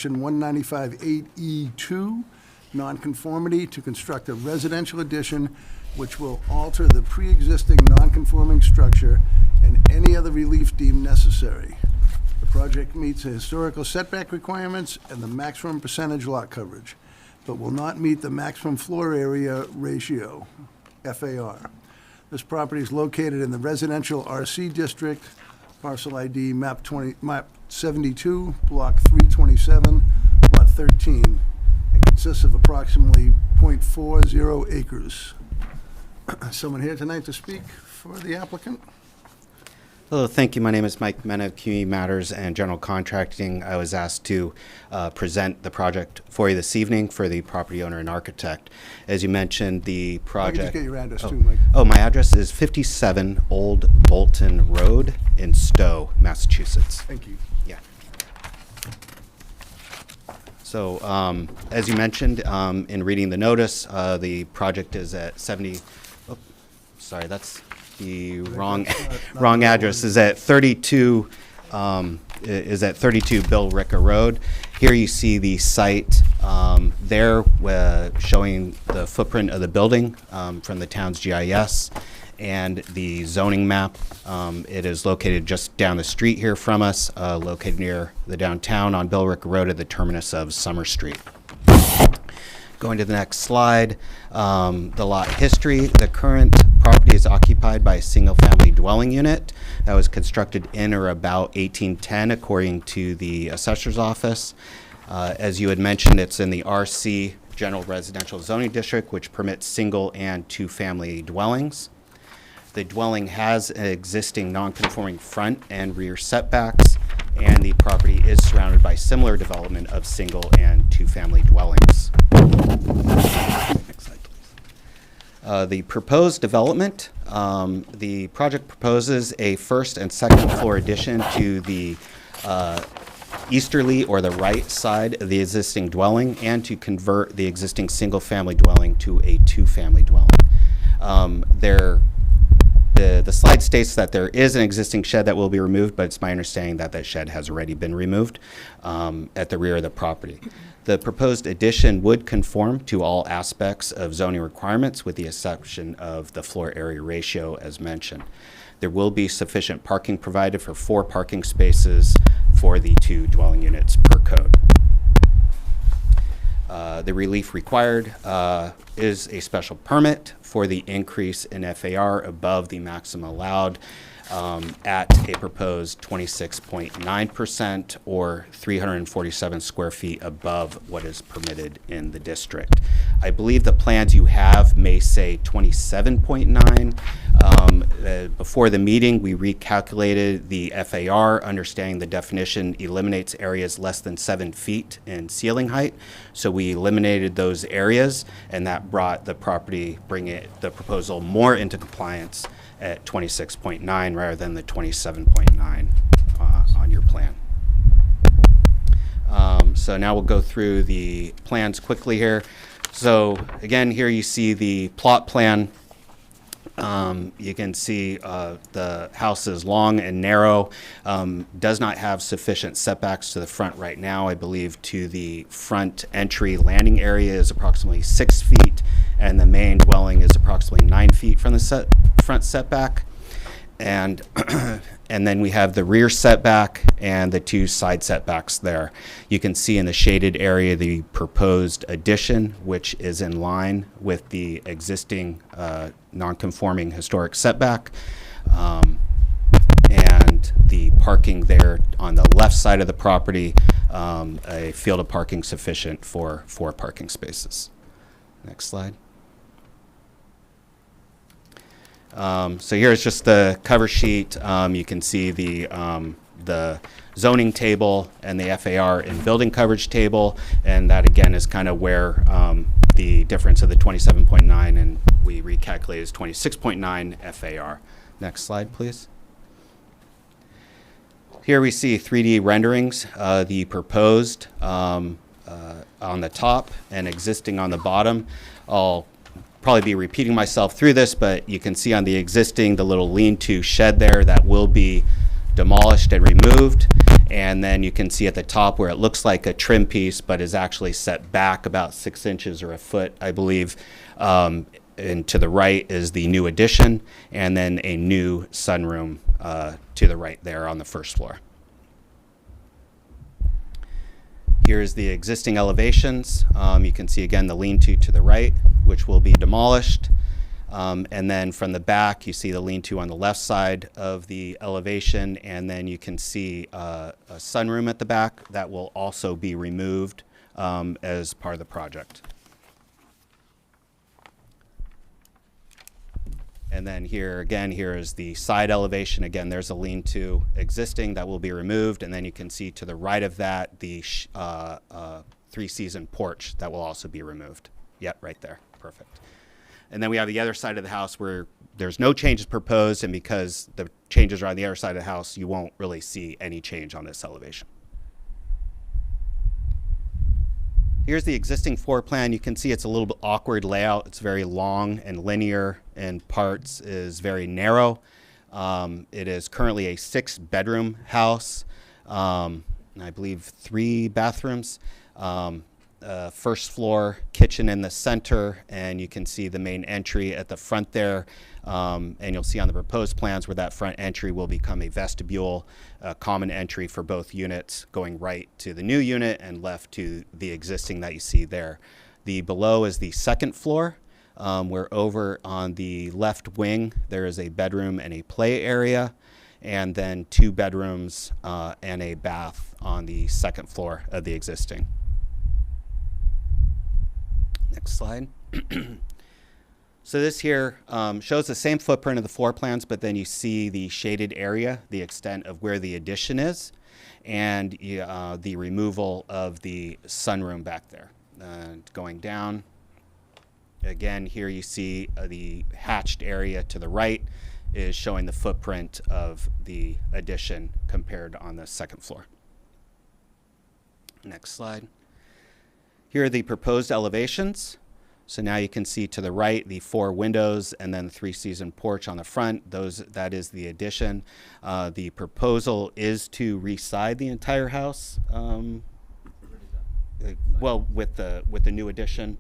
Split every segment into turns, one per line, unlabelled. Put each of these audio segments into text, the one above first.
195-8E2, nonconformity to construct a residential addition which will alter the pre-existing nonconforming structure and any other relief deemed necessary. The project meets the historical setback requirements and the maximum percentage lot coverage, but will not meet the maximum floor area ratio, FAR. This property is located in the residential RC district, parcel ID map 72, block 327, lot 13, and consists of approximately 0.40 acres. Someone here tonight to speak for the applicant?
Hello, thank you. My name is Mike Mena of Community Matters and General Contracting. I was asked to present the project for you this evening for the property owner and architect. As you mentioned, the project...
I can just get your address too, Mike.
Oh, my address is 57 Old Bolton Road in Stowe, Massachusetts.
Thank you.
Yeah. So, as you mentioned, in reading the notice, the project is at 70... Oh, sorry, that's... the wrong address is at 32 Bill Ricker Road. Here you see the site there showing the footprint of the building from the town's GIS and the zoning map. It is located just down the street here from us, located near the downtown on Bill Ricker Road at the terminus of Summer Street. Going to the next slide, the lot history. The current property is occupied by a single-family dwelling unit that was constructed in or about 1810, according to the assessor's office. As you had mentioned, it's in the RC General Residential Zoning District, which permits single and two-family dwellings. The dwelling has an existing non-conforming front and rear setbacks, and the property is surrounded by similar development of single and two-family dwellings. Next slide, please. The proposed development, the project proposes a first and second floor addition to the easterly or the right side of the existing dwelling, and to convert the existing single-family dwelling to a two-family dwelling. The slide states that there is an existing shed that will be removed, but it's my understanding that that shed has already been removed at the rear of the property. The proposed addition would conform to all aspects of zoning requirements with the exception of the floor area ratio as mentioned. There will be sufficient parking provided for 4 parking spaces for the 2 dwelling units per code. The relief required is a special permit for the increase in FAR above the maximum allowed at a proposed 26.9% or 347 square feet above what is permitted in the district. I believe the plans you have may say 27.9. Before the meeting, we recalculated the FAR, understanding the definition eliminates areas less than 7 feet in ceiling height. So we eliminated those areas, and that brought the property, the proposal more into compliance at 26.9 rather than the 27.9 on your plan. So now we'll go through the plans quickly here. So again, here you see the plot plan. You can see the house is long and narrow, does not have sufficient setbacks to the front right now. I believe to the front entry landing area is approximately 6 feet, and the main dwelling is approximately 9 feet from the front setback. And and then we have the rear setback and the 2 side setbacks there. You can see in the shaded area the proposed addition, which is in line with the existing non-conforming historic setback. And the parking there on the left side of the property, a field of parking sufficient for 4 parking spaces. Next slide. So here's just the cover sheet. You can see the zoning table and the FAR and building coverage table, and that again is kind of where the difference of the 27.9 and we recalculated is 26.9 FAR. Next slide, please. Here we see 3D renderings, the proposed on the top and existing on the bottom. I'll probably be repeating myself through this, but you can see on the existing, the little lean-to shed there that will be demolished and removed. And then you can see at the top where it looks like a trim piece, but is actually set back about 6 inches or a foot, I believe. And to the right is the new addition, and then a new sunroom to the right there on the first floor. Here's the existing elevations. You can see again the lean-to to the right, which will be demolished. And then from the back, you see the lean-to on the left side of the elevation, and then you can see a sunroom at the back that will also be removed as part of the project. And then here again, here is the side elevation. Again, there's a lean-to existing that will be removed, and then you can see to the right of that the three-season porch that will also be removed. Yep, right there, perfect. And then we have the other side of the house where there's no changes proposed, and because the changes are on the other side of the house, you won't really see any change on this elevation. Here's the existing floor plan. You can see it's a little bit awkward layout. It's very long and linear, and parts is very narrow. It is currently a 6-bedroom house, and I believe 3 bathrooms. First floor kitchen in the center, and you can see the main entry at the front there, and you'll see on the proposed plans where that front entry will become a vestibule, a common entry for both units, going right to the new unit and left to the existing that you see there. The below is the second floor, where over on the left wing there is a bedroom and a play area, and then 2 bedrooms and a bath on the second floor of the existing. Next slide. So this here shows the same footprint of the floor plans, but then you see the shaded area, the extent of where the addition is, and the removal of the sunroom back there. Going down, again, here you see the hatched area to the right is showing the footprint of the addition compared on the second floor. Next slide. Here are the proposed elevations. So now you can see to the right the 4 windows and then the 3-season porch on the front. That is the addition. The proposal is to reside the entire house. Well, with the new addition.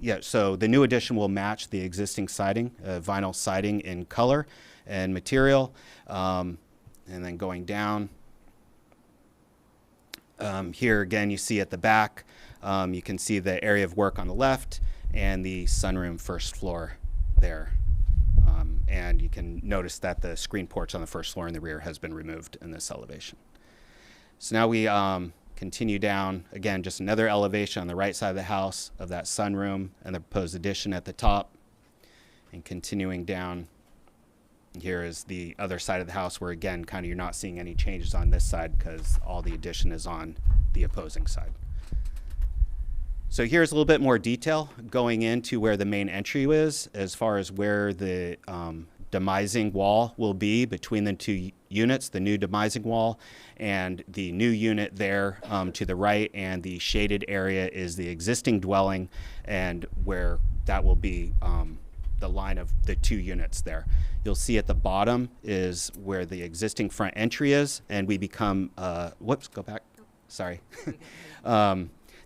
Yeah, so the new addition will match the existing siding, vinyl siding in color and material. And then going down. Here again, you see at the back, you can see the area of work on the left and the sunroom first floor there. And you can notice that the screen porch on the first floor in the rear has been removed in this elevation. So now we continue down, again, just another elevation on the right side of the house of that sunroom and the proposed addition at the top. And continuing down, here is the other side of the house where, again, kind of you're not seeing any changes on this side because all the addition is on the opposing side. So here's a little bit more detail going into where the main entry is, as far as where the demising wall will be between the 2 units, the new demising wall and the new unit there to the right, and the shaded area is the existing dwelling, and where that will be the line of the 2 units there. You'll see at the bottom is where the existing front entry is, and we become, whoops, go back, sorry.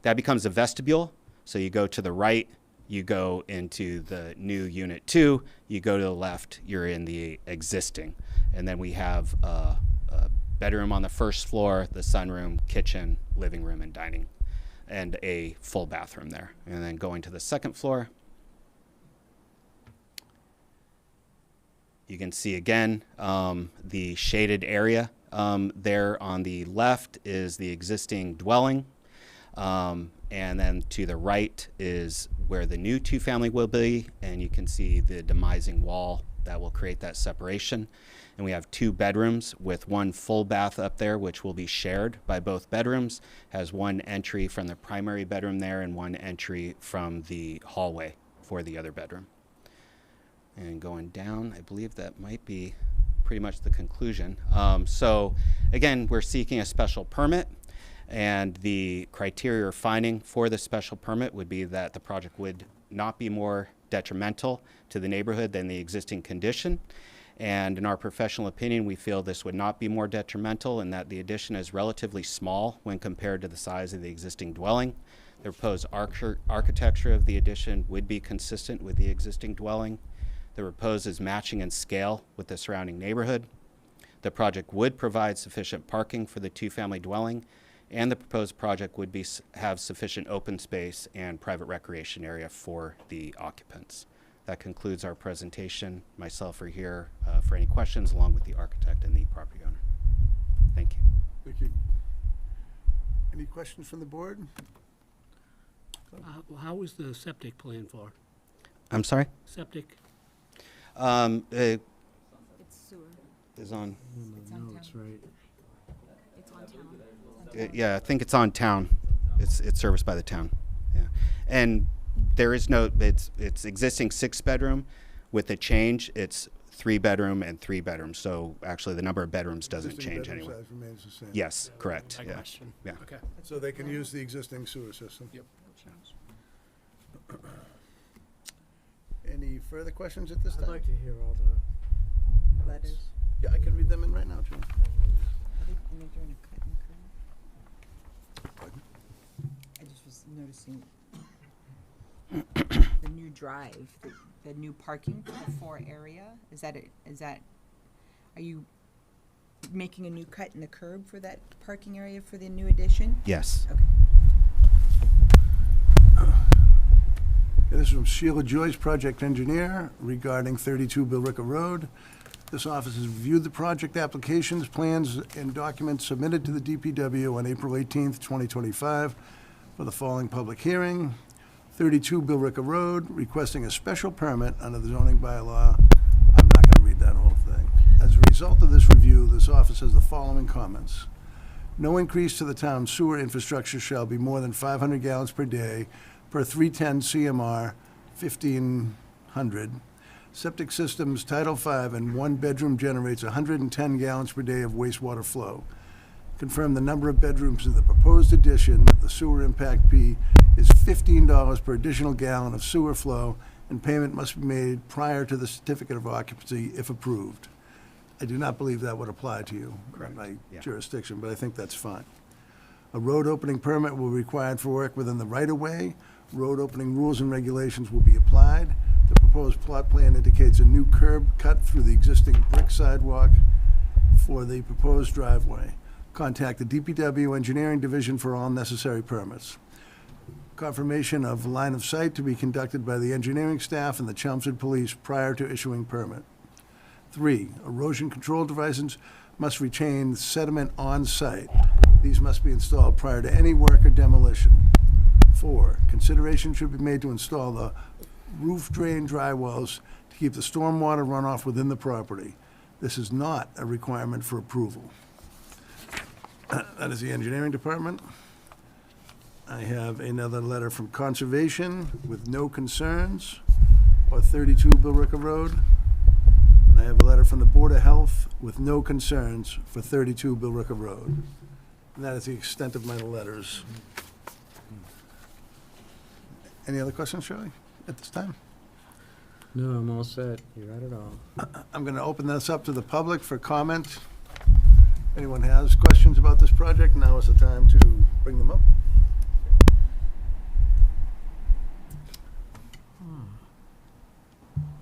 That becomes a vestibule. So you go to the right, you go into the new unit 2, you go to the left, you're in the existing. And then we have a bedroom on the first floor, the sunroom, kitchen, living room, and dining, and a full bathroom there. And then going to the second floor, you can see again the shaded area there on the left is the existing dwelling. And then to the right is where the new 2-family will be, and you can see the demising wall that will create that separation. And we have 2 bedrooms with 1 full bath up there, which will be shared by both bedrooms. Has 1 entry from the primary bedroom there and 1 entry from the hallway for the other bedroom. And going down, I believe that might be pretty much the conclusion. So again, we're seeking a special permit. And the criteria or finding for the special permit would be that the project would not be more detrimental to the neighborhood than the existing condition, And in our professional opinion, we feel this would not be more detrimental in that the addition is relatively small when compared to the size of the existing dwelling. The proposed architecture of the addition would be consistent with the existing dwelling. The proposed is matching in scale with the surrounding neighborhood. The project would provide sufficient parking for the two-family dwelling, and the proposed project would have sufficient open space and private recreation area for the occupants. That concludes our presentation. Myself are here for any questions, along with the architect and the property owner. Thank you.
Thank you. Any questions from the board?
How is the septic plan for?
I'm sorry?
Septic?
It's sewer.
Is on.
No, it's right.
It's on town.
Yeah, I think it's on town. It's serviced by the town. Yeah, and there is no. It's existing 6-bedroom. With the change, it's 3-bedroom and 3-bedroom. So actually, the number of bedrooms doesn't
Existing
change
bedroom
anyway.
size remains the same.
Yes, correct.
My
Yeah.
question.
Yeah.
Okay.
So they can use the existing sewer system.
Yep.
Any further questions at this
I'd
time?
like to hear all the notes.
Letters.
Yeah, I can read them in right now, Jim.
Are they doing a cut and curve? I just was noticing the new drive, the new parking for the 4 area. Is that, are you making a new cut in the curb for that parking area for the new addition?
Yes.
Okay.
Yeah, this is from Sheila Joyce, project engineer, regarding 32 Billrica Road. This office has reviewed the project applications, plans, and documents submitted to the DPW on April 18th, 2025 for the following public hearing. 32 Billrica Road, requesting a special permit under the zoning bylaw. I'm not going to read that whole thing. As a result of this review, this office has the following comments. No increase to the town's sewer infrastructure shall be more than 500 gallons per day per 310 CMR 1500. Septic systems, Title V, and 1-bedroom generates 110 gallons per day of wastewater flow. Confirm the number of bedrooms in the proposed addition. The sewer impact fee is $15 per additional gallon of sewer flow, and payment must be made prior to the certificate of occupancy if approved. I do not believe that would apply to you in my
Yeah.
jurisdiction, but I think that's fine. A road opening permit will be required for work within the right-of-way. Road opening rules and regulations will be applied. The proposed plot plan indicates a new curb cut through the existing brick sidewalk for the proposed driveway. Contact the DPW Engineering Division for all necessary permits. Confirmation of line of sight to be conducted by the engineering staff and the Chelmsford Police prior to issuing permit. 3, erosion control devices must retain sediment on site. These must be installed prior to any work or demolition. 4, consideration should be made to install the roof drain dry wells to keep the stormwater runoff within the property. This is not a requirement for approval. That is the engineering department. I have another letter from Conservation with no concerns, or 32 Billrica Road. And I have a letter from the Board of Health with no concerns for 32 Billrica Road. And that is the extent of my letters. Any other questions, Shirley, at this time?
No, I'm all set. You read it all.
I'm going to open this up to the public for comment. Anyone has questions about this project, now is the time to bring them up.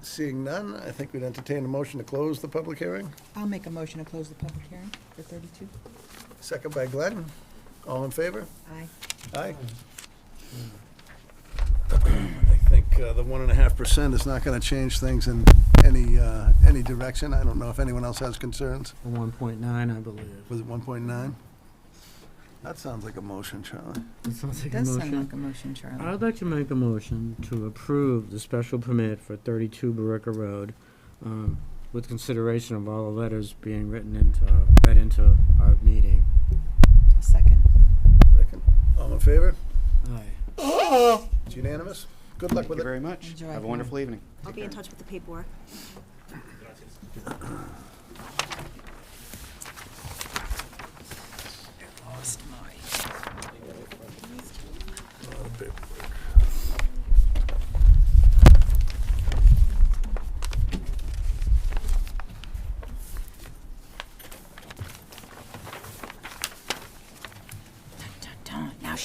Seeing none, I think we'd entertain a motion to close the public hearing.
I'll make a motion to close the public hearing for 32.
Second by Glenn. All in favor?
Aye.
Aye. I think the 1.5% is not going to change things in any direction. I don't know if anyone else has concerns.
1.9, I believe.
Was it 1.9? That sounds like a motion, Charlie.
It sounds like a
Does sound
motion.
like a motion, Charlie.
I'd like to make a motion to approve the special permit for 32 Billrica Road, with consideration of all the letters being read into our meeting.
A second.
Second. All in favor?
Aye.
It's unanimous. Good luck
Thank
with
you
it.
very much.
Enjoy.
Have a wonderful evening.
I'll be in touch with the paperwork.
Lost my.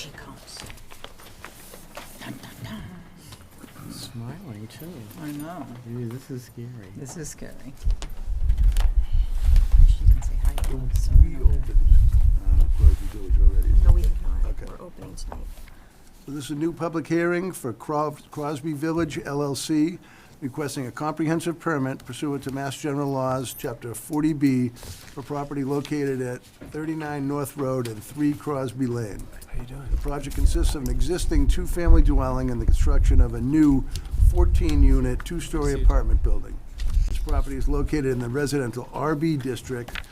she comes.
Smiling too.
I know.
Ooh, this is scary.
This is scary. She didn't say hi to us, so
We opened Crosby Village already.
No, we have not.
Okay.
We're opening tonight.
So this is a new public hearing for Crosby Village LLC, requesting a comprehensive permit pursuant to Mass General Laws, Chapter 40B, for property located at 39 North Road and 3 Crosby Lane. How you doing? The project consists of an existing two-family dwelling and the construction of a new 14-unit, two-story apartment building. This property is located in the residential RB district,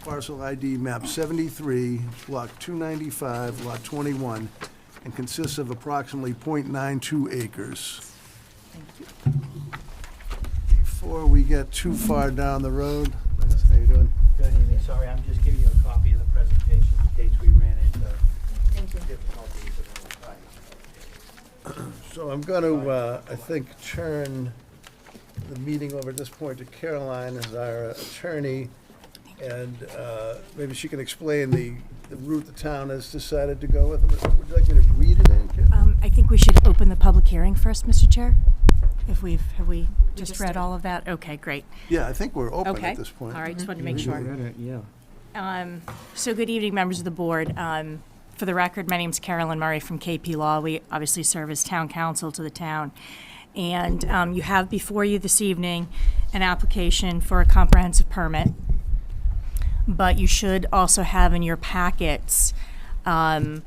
parcel ID map 73, block 295, lot 21, and consists of approximately .92 acres. Before we get too far down the road, how you doing?
Good evening, sorry, I'm just giving you a copy of the presentation in case we ran into
Thank you.
difficulties in the
So I'm going to, I think, turn the meeting over at this point to Caroline as our attorney, and maybe she can explain the route the town has decided to go with. Would you like me to read it in, Caroline?
I think we should open the public hearing first, Mr. Chair. Have we just
just
read
did.
all of that? Okay, great.
Yeah, I think we're open
Okay.
at this point.
All right, just wanted to make
You
sure.
read it, yeah.
So good evening, members of the board. For the record, my name's Carolyn Murray from KP Law. We obviously serve as town council to the town. And you have before you this evening an application for a comprehensive permit. But you should also have in your packets a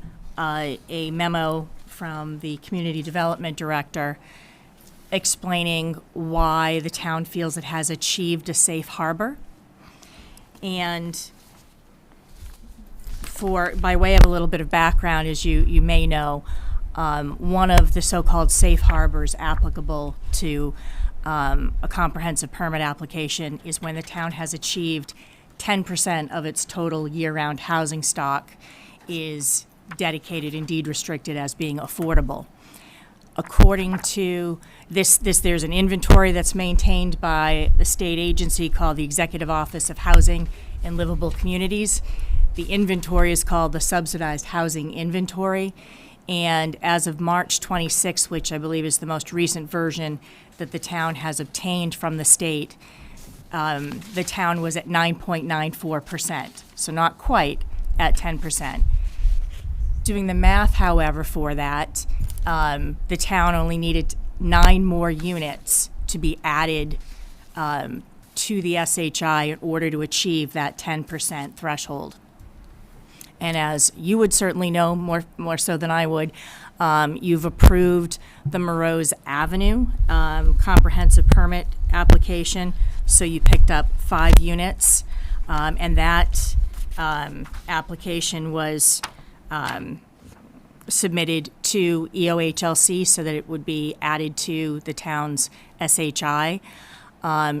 memo from the Community Development Director explaining why the town feels it has achieved a safe harbor. And by way of a little bit of background, as you may know, one of the so-called safe harbors applicable to a comprehensive permit application is when the town has achieved 10% of its total year-round housing stock is dedicated and deed restricted as being affordable. According to this, there's an inventory that's maintained by the state agency called the Executive Office of Housing and Livable Communities. The inventory is called the Subsidized Housing Inventory. And as of March 26, which I believe is the most recent version that the town has obtained from the state, the town was at 9.94%, so not quite at 10%. Doing the math, however, for that, the town only needed 9 more units to be added to the SHI in order to achieve that 10% threshold. And as you would certainly know, more so than I would, you've approved the Morose Avenue comprehensive permit application. So you picked up 5 units, and that application was submitted to EOHLC so that it would be added to the town's SHI.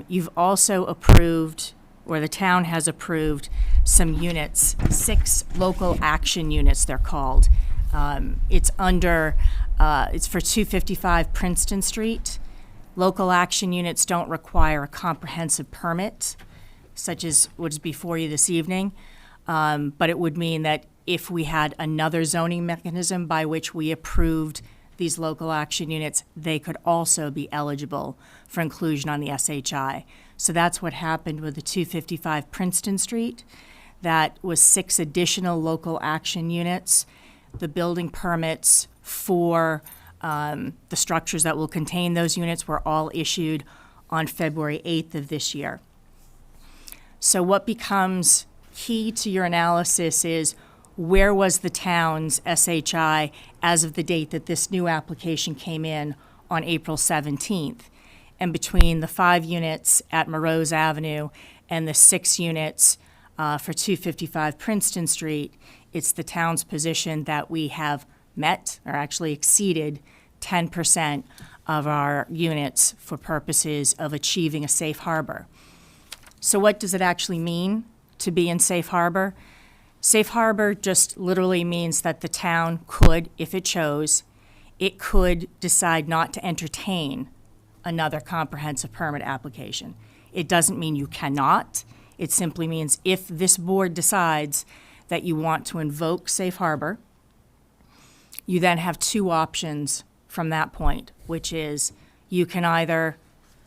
You've also approved, or the town has approved, some units, 6 local action units, they're called. It's for 255 Princeton Street. Local action units don't require a comprehensive permit, such as what's before you this evening, but it would mean that if we had another zoning mechanism by which we approved these local action units, they could also be eligible for inclusion on the SHI. So that's what happened with the 255 Princeton Street. That was 6 additional local action units. The building permits for the structures that will contain those units were all issued on February 8th of this year. So what becomes key to your analysis is where was the town's SHI as of the date that this new application came in on April 17th? And between the 5 units at Morose Avenue and the 6 units for 255 Princeton Street, it's the town's position that we have met, or actually exceeded, 10% of our units for purposes of achieving a safe harbor. So what does it actually mean to be in safe harbor? Safe harbor just literally means that the town could, if it chose, it could decide not to entertain another comprehensive permit application. It doesn't mean you cannot. It simply means if this board decides that you want to invoke safe harbor, You then have two options from that point, which is you can either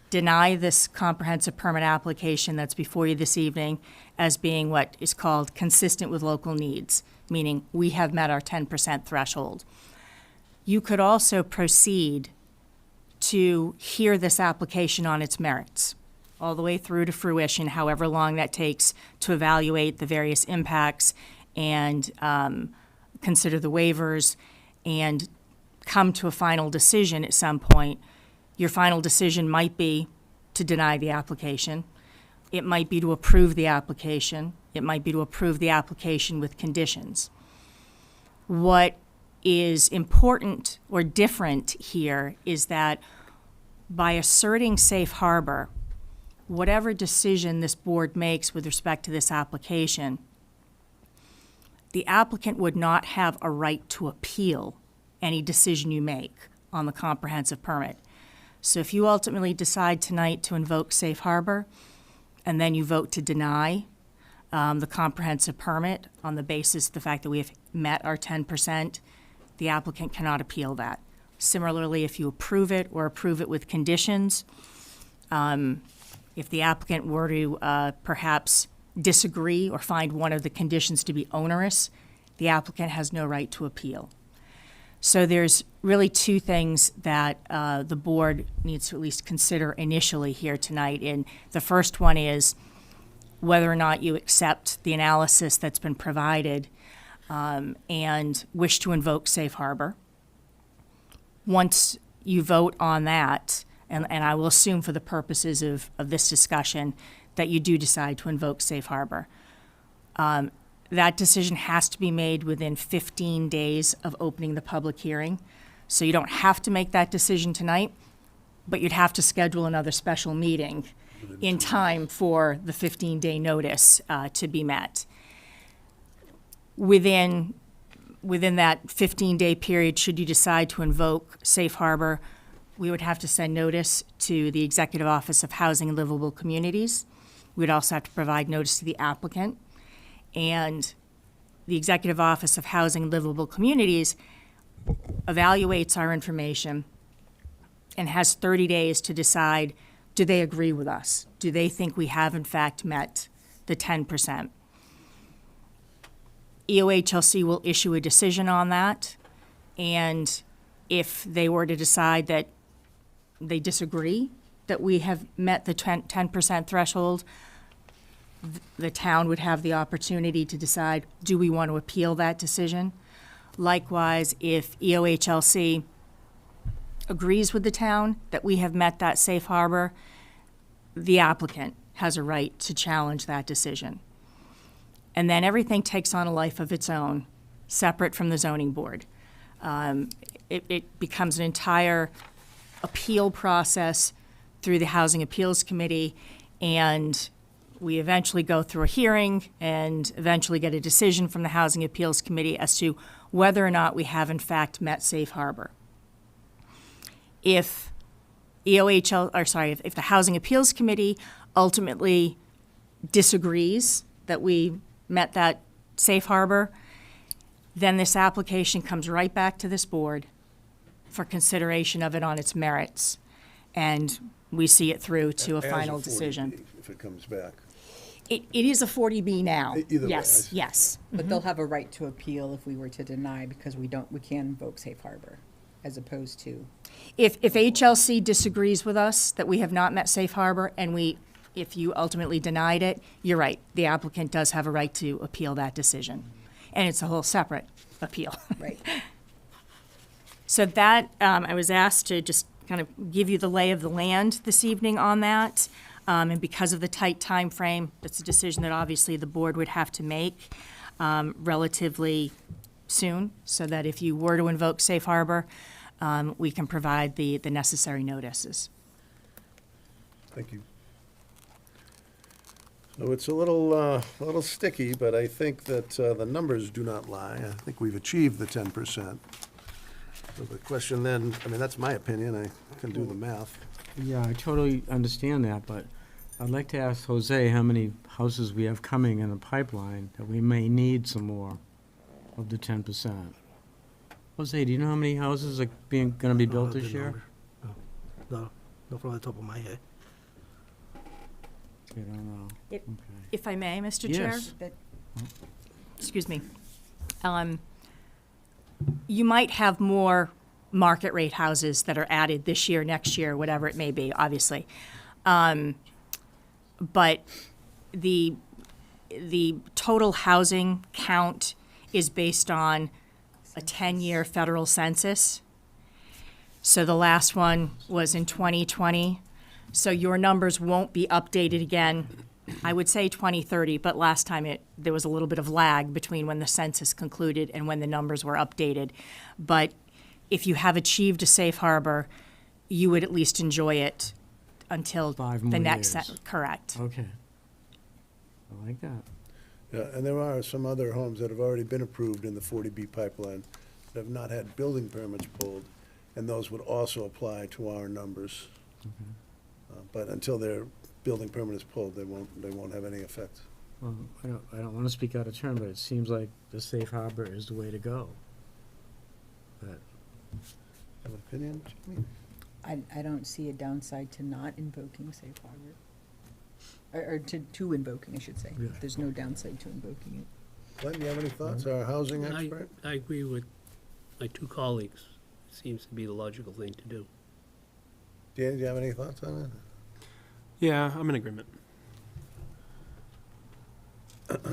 deny this comprehensive permit application that's before you this evening as being what is called consistent with local needs, meaning we have met our 10% threshold. You could also proceed to hear this application on its merits, all the way through to fruition, however long that takes to evaluate the various impacts and consider the waivers and come to a final decision at some point. Your final decision might be to deny the application. It might be to approve the application. It might be to approve the application with conditions. What is important or different here is that by asserting safe harbor, whatever decision this board makes with respect to this application, the applicant would not have a right to appeal any decision you make on the comprehensive permit. So if you ultimately decide tonight to invoke safe harbor, and then you vote to deny the comprehensive permit on the basis of the fact that we have met our 10%, the applicant cannot appeal that. Similarly, if you approve it or approve it with conditions, if the applicant were to perhaps disagree or find one of the conditions to be onerous, the applicant has no right to appeal. So there's really two things that the board needs to at least consider initially here tonight. And the first one is whether or not you accept the analysis that's been provided and wish to invoke safe harbor. Once you vote on that, and I will assume for the purposes of this discussion that you do decide to invoke safe harbor, that decision has to be made within 15 days of opening the public hearing. So you don't have to make that decision tonight, but you'd have to schedule another special meeting in time for the 15-day notice to be met. Within that 15-day period, should you decide to invoke safe harbor, we would have to send notice to the Executive Office of Housing and Livable Communities. We'd also have to provide notice to the applicant. And the Executive Office of Housing and Livable Communities evaluates our information and has 30 days to decide, do they agree with us? Do they think we have in fact met the 10%? EOHLC will issue a decision on that, and if they were to decide that they disagree that we have met the 10% threshold, the town would have the opportunity to decide, do we want to appeal that decision? Likewise, if EOHLC agrees with the town that we have met that safe harbor, the applicant has a right to challenge that decision. And then everything takes on a life of its own, separate from the zoning board. It becomes an entire appeal process through the Housing Appeals Committee, and we eventually go through a hearing and eventually get a decision from the Housing Appeals Committee as to whether or not we have in fact met safe harbor. If if the Housing Appeals Committee ultimately disagrees that we met that safe harbor, then this application comes right back to this board for consideration of it on its merits, and we see it through to a
As
final
40B,
decision.
if it comes back.
It is a 40B now.
Either way,
Yes,
I-
yes.
But they'll have a right to appeal if we were to deny, because we can invoke safe harbor, as opposed to,
If HLC disagrees with us that we have not met safe harbor and if you ultimately denied it, you're right. The applicant does have a right to appeal that decision. And it's a whole separate appeal.
right?
So that, I was asked to just kind of give you the lay of the land this evening on that. And because of the tight time frame, that's a decision that obviously the board would have to make relatively soon, so that if you were to invoke safe harbor, we can provide the necessary notices.
Thank you. So it's a little sticky, but I think that the numbers do not lie. I think we've achieved the 10%. So the question then, I mean, that's my opinion, I can do the math.
Yeah, I totally understand that, but I'd like to ask Jose how many houses we have coming in the pipeline that we may need some more of the 10%. Jose, do you know how many houses are gonna be built this year?
No, not from the top of my head.
I don't know.
It-
Okay.
If I may, Mr. Chair?
Yes.
That,
Excuse me. You might have more market rate houses that are added this year, next year, whatever it may be, obviously. But the total housing count is based on a 10-year federal census. So the last one was in 2020. So your numbers won't be updated again, I would say 2030, but last time there was a little bit of lag between when the census concluded and when the numbers were updated. But if you have achieved a safe harbor, you would at least enjoy it until
5
the
more
next,
years.
correct.
Okay. I like that.
Yeah, and there are some other homes that have already been approved in the 40B pipeline that have not had building permits pulled, and those would also apply to our numbers. But until their building permit is pulled, they won't have any effect.
Well, I don't want to speak out of turn, but it seems like the safe harbor is the way to go. But
Have an opinion, Jamie?
I don't see a downside to not invoking safe harbor. Or to invoking, I should say.
Yeah.
There's no downside to invoking it.
Glenn, you have any thoughts, our housing expert?
I agree with my two colleagues. Seems to be the logical thing to do.
Dan, do you have any thoughts on it?
Yeah, I'm in agreement.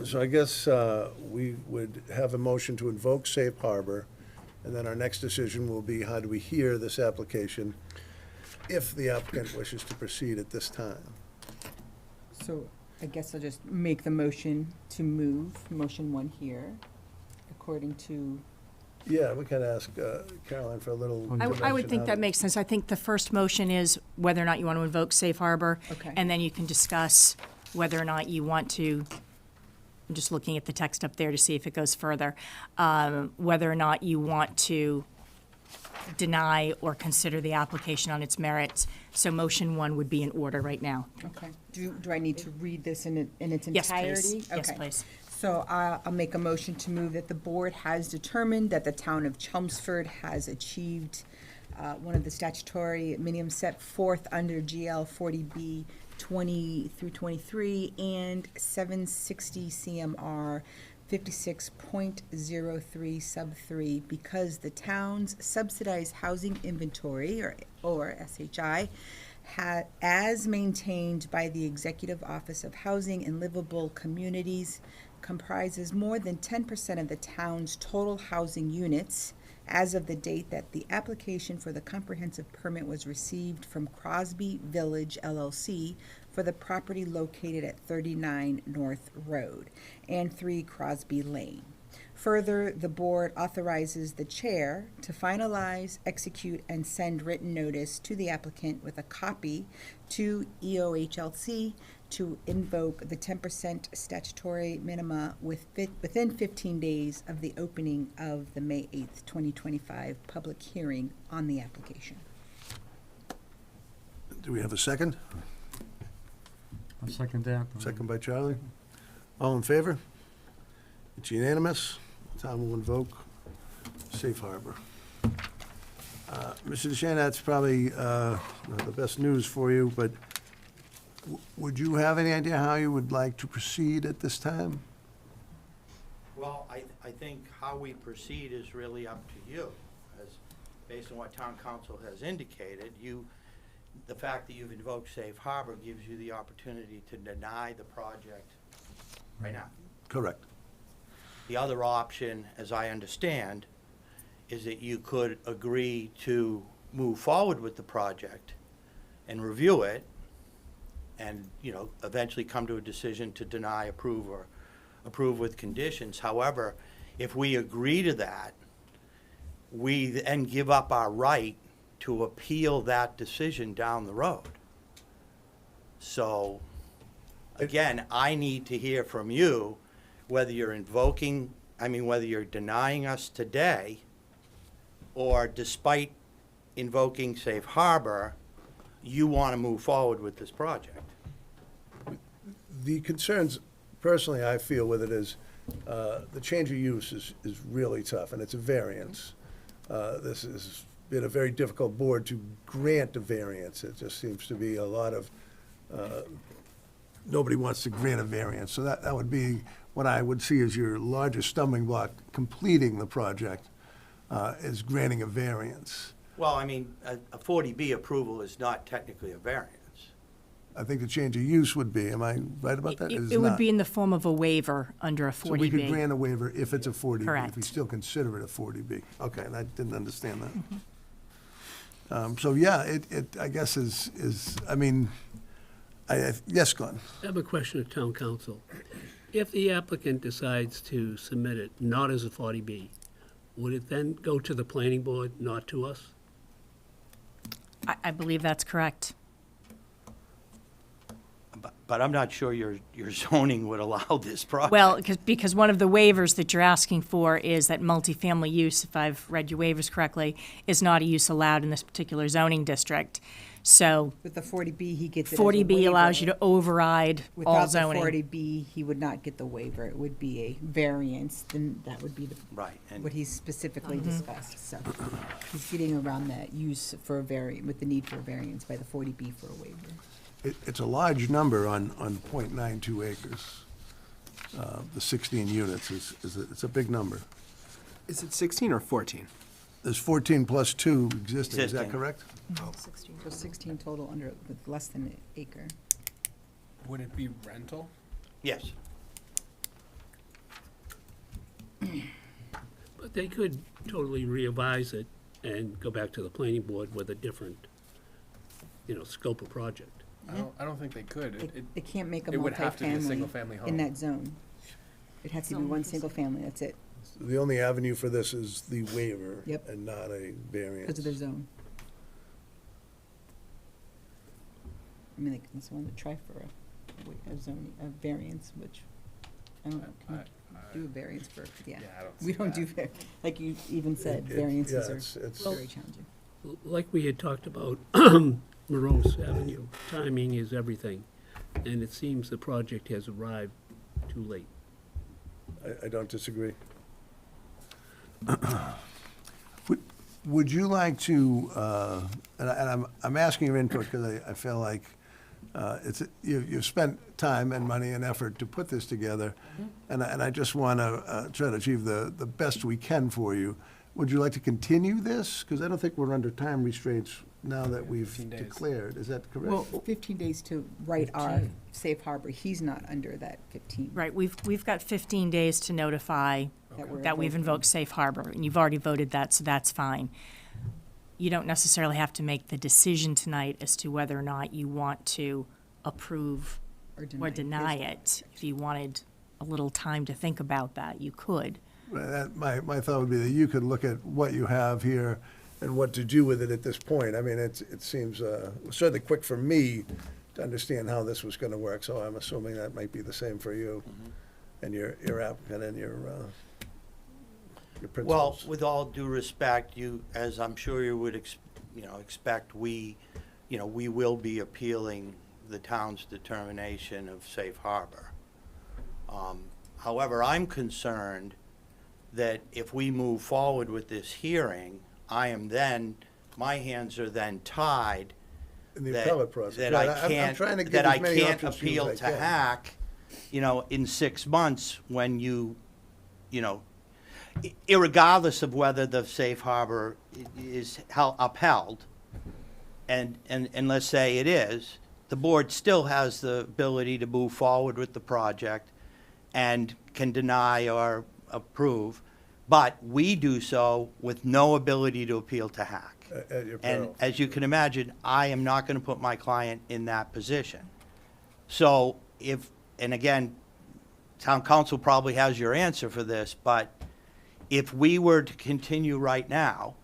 So I guess we would have a motion to invoke safe harbor, and then our next decision will be how do we hear this application if the applicant wishes to proceed at this time.
So I guess I'll just make the motion to move, motion 1 here, according to,
Yeah, we could ask Caroline for a little.
I would
direction
think
how
that
to-
makes sense. I think the first motion is whether or not you want to invoke safe harbor.
Okay.
And then you can discuss whether or not you want to, I'm just looking at the text up there to see if it goes further, whether or not you want to deny or consider the application on its merits. So motion 1 would be in order right now.
okay. Do I need to read this in its
Yes,
entirety?
please. Yes,
Okay.
please.
So I'll make a motion to move that the board has determined that the town of Chelmsford has achieved one of the statutory minimums set forth under GL 40B 20 through 23 and 760 CMR 56.03 sub 3 because the town's subsidized housing inventory, or SHI, as maintained by the Executive Office of Housing and Livable Communities, comprises more than 10% of the town's total housing units as of the date that the application for the comprehensive permit was received from Crosby Village LLC for the property located at 39 North Road and 3 Crosby Lane. Further, the board authorizes the chair to finalize, execute, and send written notice to the applicant with a copy to EOHLC to invoke the 10% statutory minima within 15 days of the opening of the May 8th, 2025 public hearing on the application.
Do we have a second?
I'll second that.
Second by Charlie. All in favor? It's unanimous. Town will invoke safe harbor. Mr. DeShane, that's probably not the best news for you, but would you have any idea how you would like to proceed at this time?
Well, I think how we proceed is really up to you, as based on what town council has indicated, the fact that you've invoked safe harbor gives you the opportunity to deny the project right now.
Correct.
The other option, as I understand, is that you could agree to move forward with the project and review it and, eventually come to a decision to deny, approve, or approve with conditions. However, if we agree to that, we then give up our right to appeal that decision down the road. So, again, I need to hear from you whether you're whether you're denying us today, or despite invoking safe harbor, you want to move forward with this project.
The concerns, personally, I feel with it is, the change of use is really tough, and it's a variance. This has been a very difficult board to grant a variance. It just seems to be a lot of, nobody wants to grant a variance. So that would be what I would see as your largest stumbling block, completing the project, is granting a variance.
Well, I mean, a 40B approval is not technically a variance.
I think the change of use would be, am I right about that?
It would be in the form of a waiver under a 40B.
So we could grant a waiver if it's a 40B.
Correct.
If we still consider it a 40B. Okay, and I didn't understand that.
Mm-hmm.
So, yeah, it, I guess I mean, yes, Glenn?
I have a question of town council. If the applicant decides to submit it not as a 40B, would it then go to the planning board, not to us?
I believe that's correct.
But I'm not sure your zoning would allow this project.
Well, because one of the waivers that you're asking for is that multifamily use, if I've read your waivers correctly, is not a use allowed in this particular zoning district. So
With the 40B, he gets it as a
40B allows you
waiver.
to override all
Without the
zoning.
40B, he would not get the waiver. It would be a variance, then that would be
Right, and
what he's specifically
Mm-hmm.
discussed, so. He's getting around that use for a with the need for a variance by the 40B for a waiver.
It's a large number on .92 acres. The 16 units it's a big number.
Is it 16 or 14?
There's 14 plus 2 existing, is that
Existing.
correct?
So 16 total with less than an acre.
Would it be rental?
yes,
But they could totally revise it and go back to the planning board with a different, scope of project.
I don't think they could.
They can't make a
it would have to be a
multifamily
single-family home.
in that zone. It'd have to be one single family, that's it,
The only avenue for this is the waiver.
Yep.
And not a variance.
because of their zone. I mean, they can just want to try for a variance, which, I don't know, can you do a variance for, yeah.
Yeah, I don't
We
see
don't do, like you even said, variances
Yeah,
are
it's
very challenging.
Like we had talked about Morose Avenue, timing is everything, and it seems the project has arrived too late.
I don't disagree. Would you like to, and I'm asking your input because I feel like you've spent time and money and effort to put this together, and I just want to try to achieve the best we can for you. Would you like to continue this? Because I don't think we're under time restraints now that we've
15 days.
declared. Is that correct?
Well, 15 days to write our safe harbor, he's not under that 15.
Right, we've got 15 days to notify
we're
that we've
voting.
invoked safe harbor, and you've already voted that, so that's fine. You don't necessarily have to make the decision tonight as to whether or not you want to approve or deny it. If you wanted a little time to think about that, you could.
My thought would be that you could look at what you have here and what to do with it at this point. I mean, it seems certainly quick for me to understand how this was going to work, so I'm assuming that might be the same for you and your applicant and your principals.
well, with all due respect, as I'm sure you would, expect, we will be appealing the town's determination of safe harbor. However, I'm concerned that if we move forward with this hearing, my hands are then tied
In the
that,
appellate process.
that
Right,
I
I'm trying to
can't,
give
that
as
I
many
can't
options to you
appeal
as
to
I can.
hack, in 6 months when irregardless of whether the safe harbor is upheld, and let's say it is, the board still has the ability to move forward with the project and can deny or approve, but we do so with no ability to appeal to hack.
At your
And
peril.
as you can imagine, I am not going to put my client in that position. So and again, town council probably has your answer for this, but if we were to continue right now,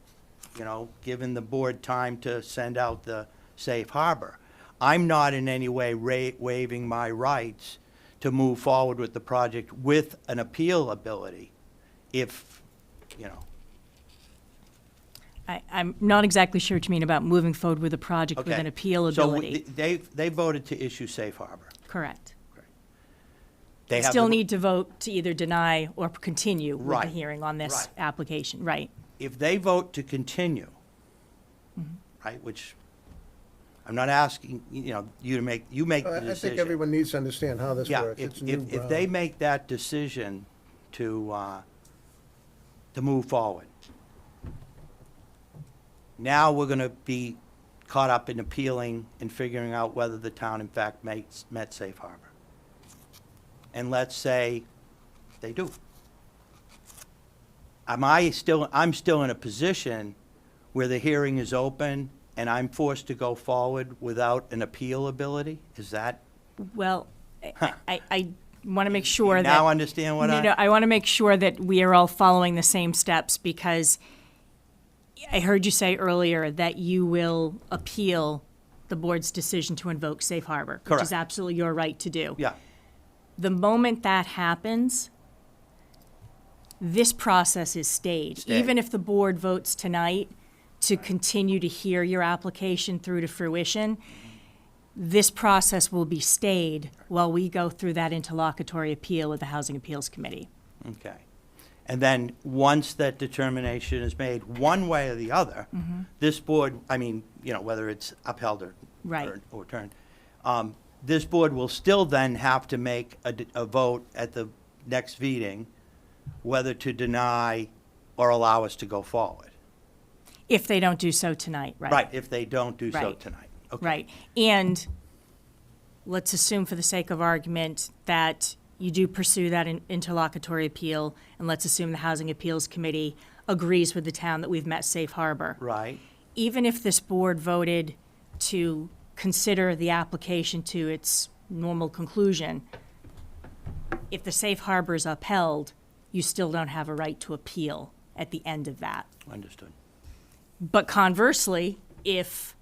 given the board time to send out the safe harbor, I'm not in any way waiving my rights to move forward with the project with an appeal ability,
I'm not exactly sure what you mean about moving forward with a project with
Okay.
an appeal
So
ability.
they voted to issue safe harbor.
Correct.
They have
Still
the-
need to vote to either deny or continue with the
Right,
hearing on this
right.
application, right.
if they vote to continue, right, which I'm not asking, you to make, you make the
I
decision.
think everyone needs to understand how this
Yeah,
works. It's new
if they
ground.
make that decision to move forward, now we're gonna be caught up in appealing and figuring out whether the town in fact met safe harbor. And let's say they do. I'm still in a position where the hearing is open and I'm forced to go forward without an appeal ability? Is that,
Well, I want to make sure that.
now understand what
No, I want to make sure that we are all following the same steps, because I heard you say earlier that you will appeal the board's decision to invoke safe harbor, which is
Correct.
absolutely your right to do.
Yeah,
The moment that happens, this process is stayed.
Stayed.
Even if the board votes tonight to continue to hear your application through to fruition, this process will be stayed while we go through that interlocutory appeal with the Housing Appeals Committee.
okay. And then, once that determination is made, one way or the other, this board, whether it's upheld or
Right.
overturned, this board will still then have to make a vote at the next meeting whether to deny or allow us to go forward.
If they don't do so tonight, right?
Right, if they don't do so
Right.
tonight. Okay.
Right. And let's assume for the sake of argument that you do pursue that interlocutory appeal, and let's assume the Housing Appeals Committee agrees with the town that we've met safe harbor.
Right,
Even if this board voted to consider the application to its normal conclusion, if the safe harbor is upheld, you still don't have a right to appeal at the end of that.
understood.
But conversely, if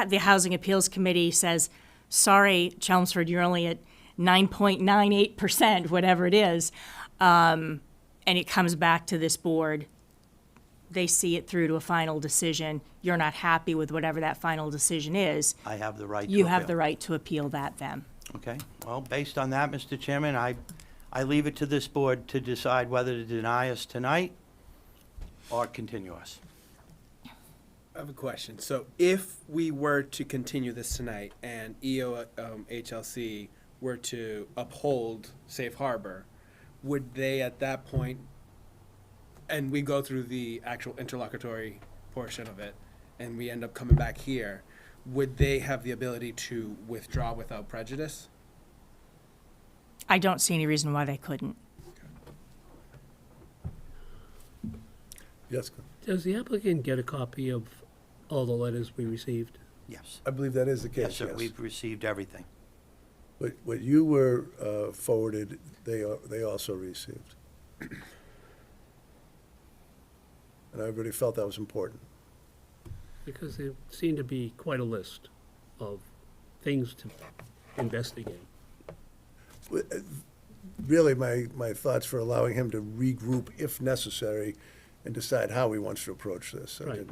the Housing Appeals Committee says, sorry, Chelmsford, you're only at 9.98%, whatever it is, and it comes back to this board, they see it through to a final decision, you're not happy with whatever that final decision is,
I have the right to
you have
appeal.
the right to appeal that then.
Okay, well, based on that, Mr. Chairman, I leave it to this board to decide whether to deny us tonight or continue us.
I have a question. So if we were to continue this tonight and HLC were to uphold safe harbor, would they at that point, and we go through the actual interlocutory portion of it, and we end up coming back here, would they have the ability to withdraw without prejudice?
I don't see any reason why they couldn't.
Yes,
Does the applicant get a copy of all the letters we received?
Yes.
I believe that is the case,
Yes, sir, we've received everything.
What you were forwarded, they also received. And everybody felt that was important.
Because there seemed to be quite a list of things to investigate.
Really, my thoughts for allowing him to regroup if necessary and decide how he wants to approach this.
Right.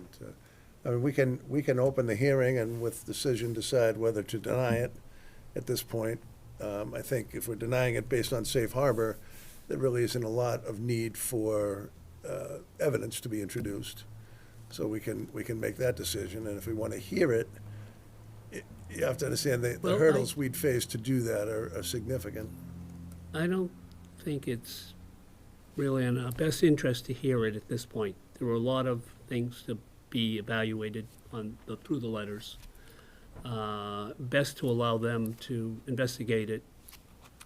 We can open the hearing and with decision decide whether to deny it at this point. I think if we're denying it based on safe harbor, there really isn't a lot of need for evidence to be introduced. So we can make that decision, and if we want to hear it, you have to understand the
Well,
hurdles we'd face to do that are significant.
I don't think it's really in our best interest to hear it at this point. There were a lot of things to be evaluated through the letters. Best to allow them to investigate it,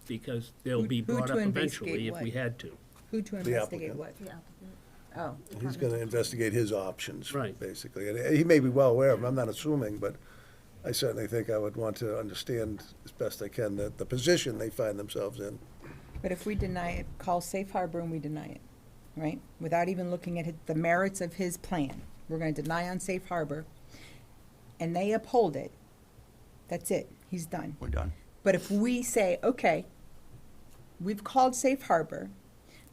because they'll be
Who
brought
to
up
investigate
eventually if
what?
we had to.
Who to
The
investigate
applicant.
what? Oh.
He's going to investigate his options,
Right.
basically. And he may be well aware of them, I'm not assuming, but I certainly think I would want to understand as best I can the position they find themselves in.
But if we deny it, call safe harbor and we deny it, right? Without even looking at the merits of his plan. We're gonna deny on safe harbor, and they uphold it, that's it, he's done.
We're done.
But if we say, okay, we've called safe harbor,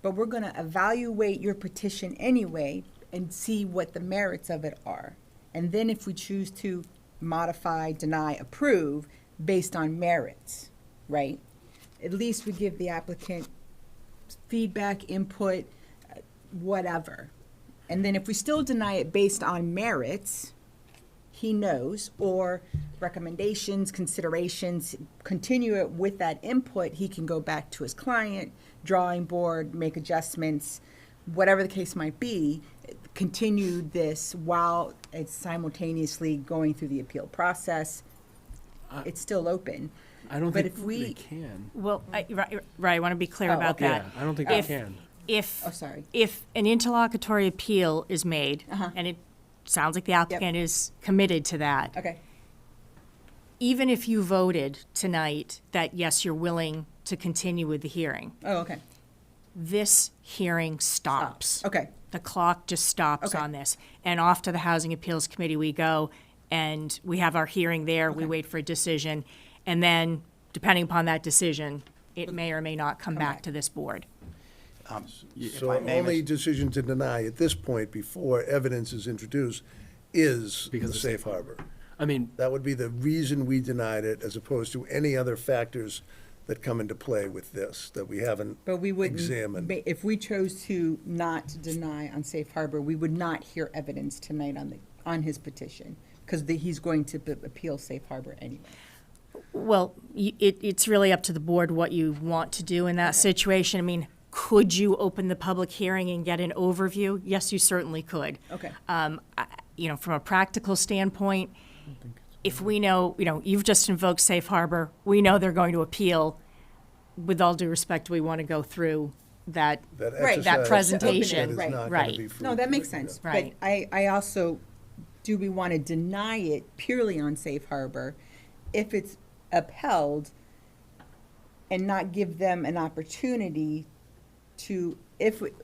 but we're gonna evaluate your petition anyway and see what the merits of it are. And then if we choose to modify, deny, approve based on merits, right? At least we give the applicant feedback, input, whatever. And then if we still deny it based on merits, he knows, or recommendations, considerations, continue it with that input, he can go back to his client, drawing board, make adjustments, whatever the case might be, continue this while it's simultaneously going through the appeal process. It's still open.
I don't
But
think
if we-
they can.
Well, right, I want to be clear
Oh,
about
okay.
that.
Yeah, I don't think they
If-
can.
If,
Oh, sorry.
if an interlocutory appeal is made,
Uh-huh.
and it sounds like the applicant is committed to that,
Okay,
even if you voted tonight that, yes, you're willing to continue with the hearing,
oh, okay.
this hearing stops.
Okay,
The clock just stops
Okay.
on this. And off to the Housing Appeals Committee we go, and we have our hearing there, we
Okay.
wait for a decision, and then, depending upon that decision, it may or may not come back
back.
to this board.
If
So
I may,
only
Mr.
decision to deny at this point, before evidence is introduced, is the
Because of
safe harbor.
I mean,
That would be the reason we denied it, as opposed to any other factors that come into play with this, that we haven't
but we wouldn't,
examined.
if we chose to not deny on safe harbor, we would not hear evidence tonight on his petition, because he's going to appeal safe harbor anyway.
Well, it's really up to the board what you want to do in that situation. I mean, could you open the public hearing and get an overview? Yes, you certainly could.
Okay.
From a practical standpoint, if we know, you've just invoked safe harbor, we know they're going to appeal. With all due respect, we want to go through that.
Right,
that
exercise
presentation,
is not gonna
right.
be
No, that makes
fruitful.
sense.
Right.
But I also, do we want to deny it purely on safe harbor if it's upheld and not give them an opportunity to,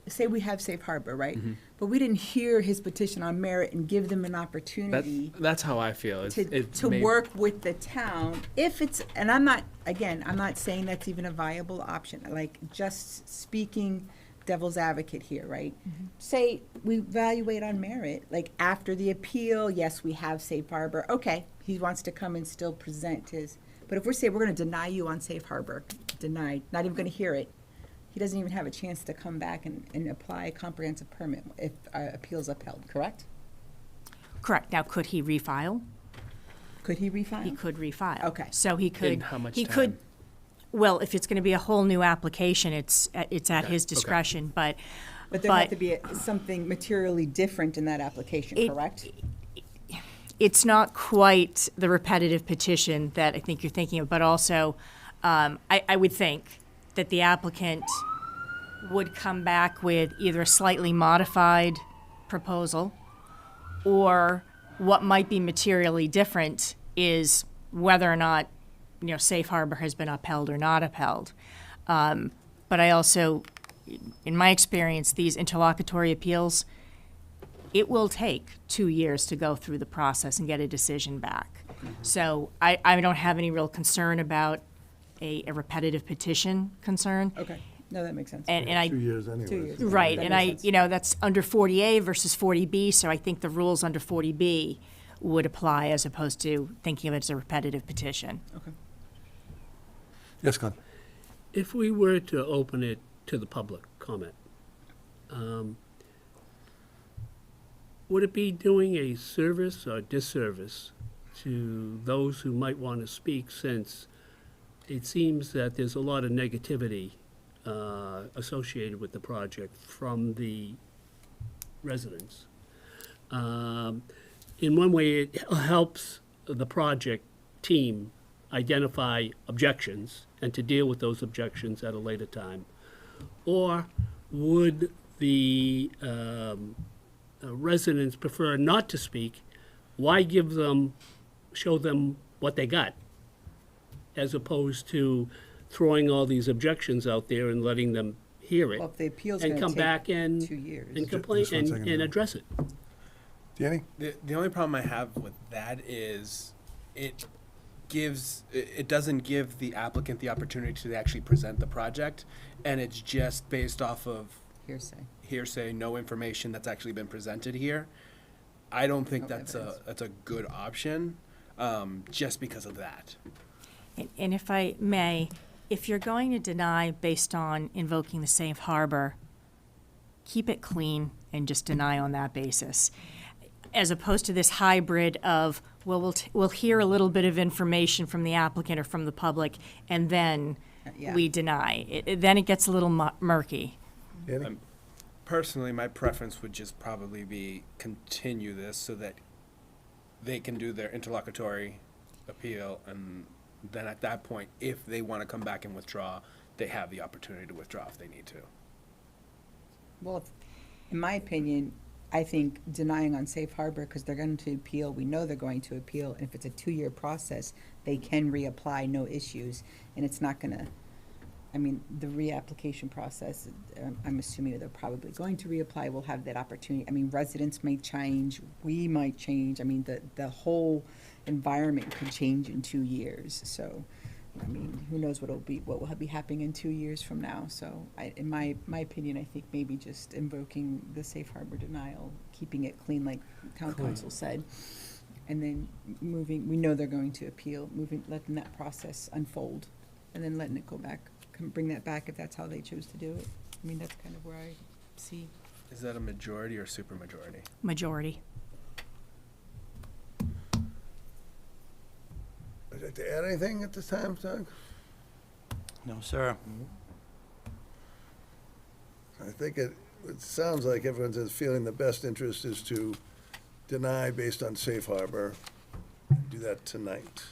say we have safe harbor, right?
Mm-hmm.
But we didn't hear his petition on merit and give them an opportunity
that's how I feel.
to work with the town, if it's, and I'm not saying that's even a viable option, like, just speaking devil's advocate here, right? Say we evaluate on merit, like, after the appeal, yes, we have safe harbor, okay, he wants to come and still present his, but if we're saying we're gonna deny you on safe harbor, denied, not even gonna hear it, he doesn't even have a chance to come back and apply a comprehensive permit if appeal's upheld, correct?
Correct. Now, could he refile?
Could he refile?
He could refile.
Okay.
So he could.
In how much
he
time?
could. Well, if it's going to be a whole new application, it's at his
okay.
discretion. But
But there had to be something materially different in that application,
It-
correct?
it's not quite the repetitive petition that I think you're thinking of. But also, I would think that the applicant would come back with either a slightly modified proposal, or what might be materially different is whether or not, safe harbor has been upheld or not upheld. But I also, in my experience, these interlocutory appeals, it will take 2 years to go through the process and get a decision back. So I don't have any real concern about a repetitive petition concern.
Okay, no, that makes sense.
And I,
2 years anyway.
2 years.
right,
That
and I,
makes sense.
that's under 40A versus 40B, so I think the rules under 40B would apply as opposed to thinking of it as a repetitive petition.
Okay.
Yes, Glenn?
If we were to open it to the public comment, would it be doing a service or disservice to those who might want to speak, since it seems that there's a lot of negativity associated with the project from the residents? In one way, it helps the project team identify objections and to deal with those objections at a later time. Or would the residents prefer not to speak? Why show them what they got, as opposed to throwing all these objections out there and letting them hear it?
Well, if the appeal's
and
gonna
come
take
back and
2 years.
and complain
Just one second.
and address it.
Danny?
The only problem I have with that is it doesn't give the applicant the opportunity to actually present the project, and it's just based off of
Hearsay.
hearsay, no information that's actually been presented here. I don't think
No
that's
evidence.
a good option, just because of that.
And if I may, if you're going to deny based on invoking the safe harbor, keep it clean and just deny on that basis. As opposed to this hybrid of, well, we'll hear a little bit of information from the applicant or from the public, and then
Yeah.
we deny. Then it gets a little murky.
Danny?
Personally, my preference would just probably be continue this so that they can do their interlocutory appeal, and then at that point, if they want to come back and withdraw, they have the opportunity to withdraw if they need to.
Well, in my opinion, I think denying on safe harbor, because they're going to appeal, we know they're going to appeal, and if it's a 2-year process, they can reapply, no issues, and it's not gonna, I mean, the reapplication process, I'm assuming they're probably going to reapply, we'll have that opportunity. I mean, residents may change, we might change, I mean, the whole environment could change in 2 years, so, I mean, who knows what will be happening in 2 years from now, so in my opinion, I think maybe just invoking the safe harbor denial, keeping it clean like town council said, and then moving, we know they're going to appeal, letting that process unfold, and then letting it go back, bring that back if that's how they choose to do it. I mean, that's kind of where I see.
Is that a majority or supermajority?
Majority.
Would you like to add anything at this time, Doug?
No, sir.
I think it sounds like everyone's feeling the best interest is to deny based on safe harbor. Do that tonight.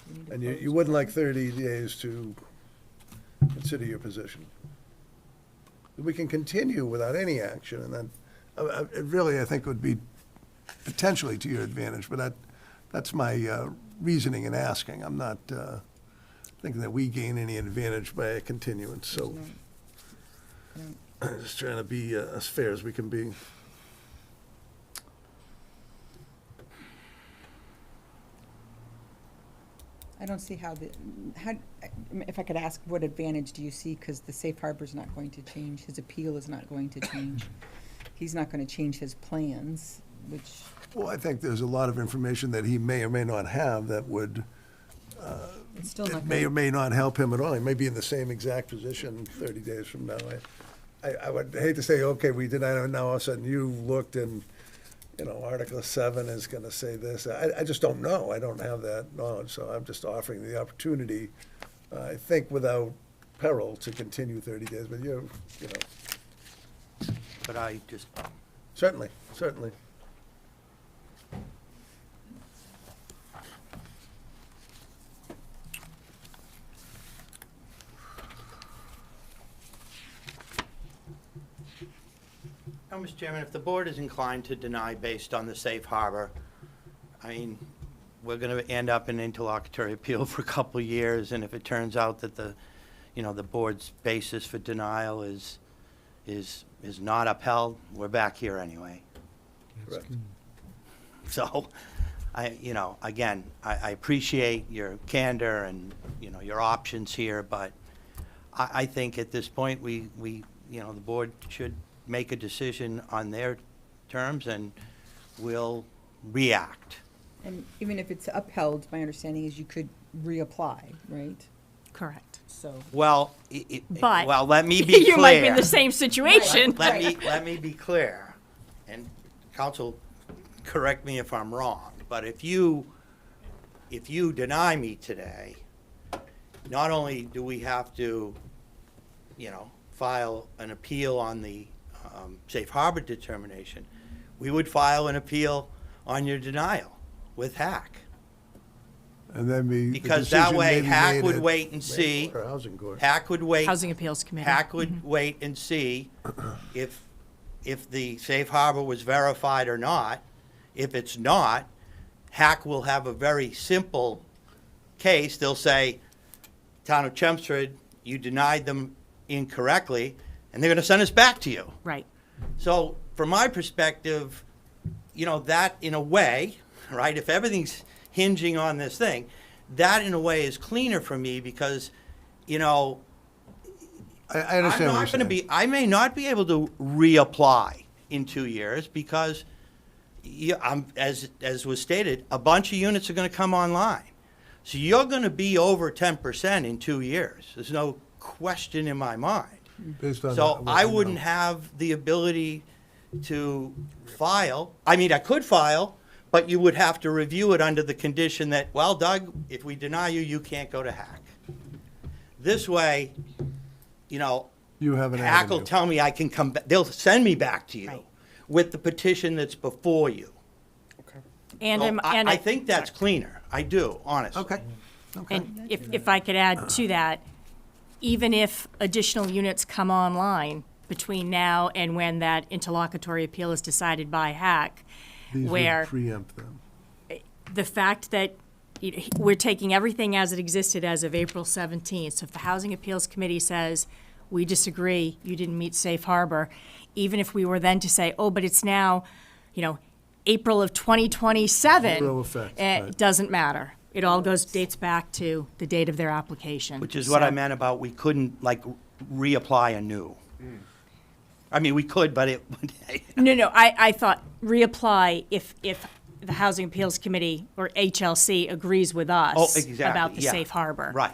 We need to
And
close.
you wouldn't like 30 days to consider your position. We can continue without any action, and then, it really, I think, would be potentially to your advantage, but that's my reasoning in asking. I'm not thinking that we gain any advantage by a continuance, so just trying to be as fair as we can be.
I don't see if I could ask, what advantage do you see? Because the safe harbor's not going to change, his appeal is not going to change. He's not going to change his plans, which,
Well, I think there's a lot of information that he may or may not have that would,
it's still not
it may or
going,
may not help him at all. He may be in the same exact position 30 days from now. I would hate to say, okay, we denied it, now all of a sudden you looked and, Article 7 is going to say this. I just don't know. I don't have that knowledge, so I'm just offering the opportunity, I think without peril, to continue 30 days. But
But I just,
certainly.
now, Mr. Chairman, if the board is inclined to deny based on the safe harbor, I mean, we're going to end up in interlocutory appeal for a couple of years, and if it turns out that the board's basis for denial is not upheld, we're back here anyway.
Correct.
So, again, I appreciate your candor and, your options here, but I think at this point, we the board should make a decision on their terms, and we'll react.
and even if it's upheld, my understanding is you could reapply, right?
Correct.
So,
Well,
But
well, let me be clear.
You might be in the same situation.
Let me be clear, and counsel, correct me if I'm wrong, but if you deny me today, not only do we have to, file an appeal on the safe harbor determination, we would file an appeal on your denial with HAC.
And then the
Because that
decision
way,
may be
HAC
made
would
at-
wait and see.
Or housing court.
HAC would wait.
Housing Appeals Committee.
HAC would wait and see if the safe harbor was verified or not. If it's not, HAC will have a very simple case. They'll say, Town of Chelmsford, you denied them incorrectly, and they're going to send us back to you.
Right.
So from my perspective, that in a way, right, if everything's hinging on this thing, that in a way is cleaner for me because,
I
I'm
understand what you're
not going to
saying.
I may not be able to reapply in 2 years because, as was stated, a bunch of units are going to come online. So you're going to be over 10% in 2 years. There's no question in my mind.
Based on
So
what
I
we know.
wouldn't have the ability to file. I mean, I could file, but you would have to review it under the condition that, well, Doug, if we deny you, you can't go to Hack. This way, you know,
You have an
Hack will
avenue.
tell me I can come back, they'll send me back to you
Right.
with the petition that's before you.
And,
So
I'm-
I think that's cleaner. I do, honestly.
Okay.
and if I could add to that, even if additional units come online between now and when that interlocutory appeal is decided by HAC,
These would
where
preempt them.
the fact that we're taking everything as it existed as of April 17th. So if the Housing Appeals Committee says, we disagree, you didn't meet safe harbor, even if we were then to say, oh, but it's now, April of 2027.
Zero effect,
It
right.
doesn't matter. It all dates back to the date of their application.
Which is what I
So-
meant about we couldn't, like, reapply anew. I mean, we could, but it,
No, I thought reapply if the Housing Appeals Committee or HLC agrees with us
oh, exactly,
about the
yeah.
safe harbor.
Right.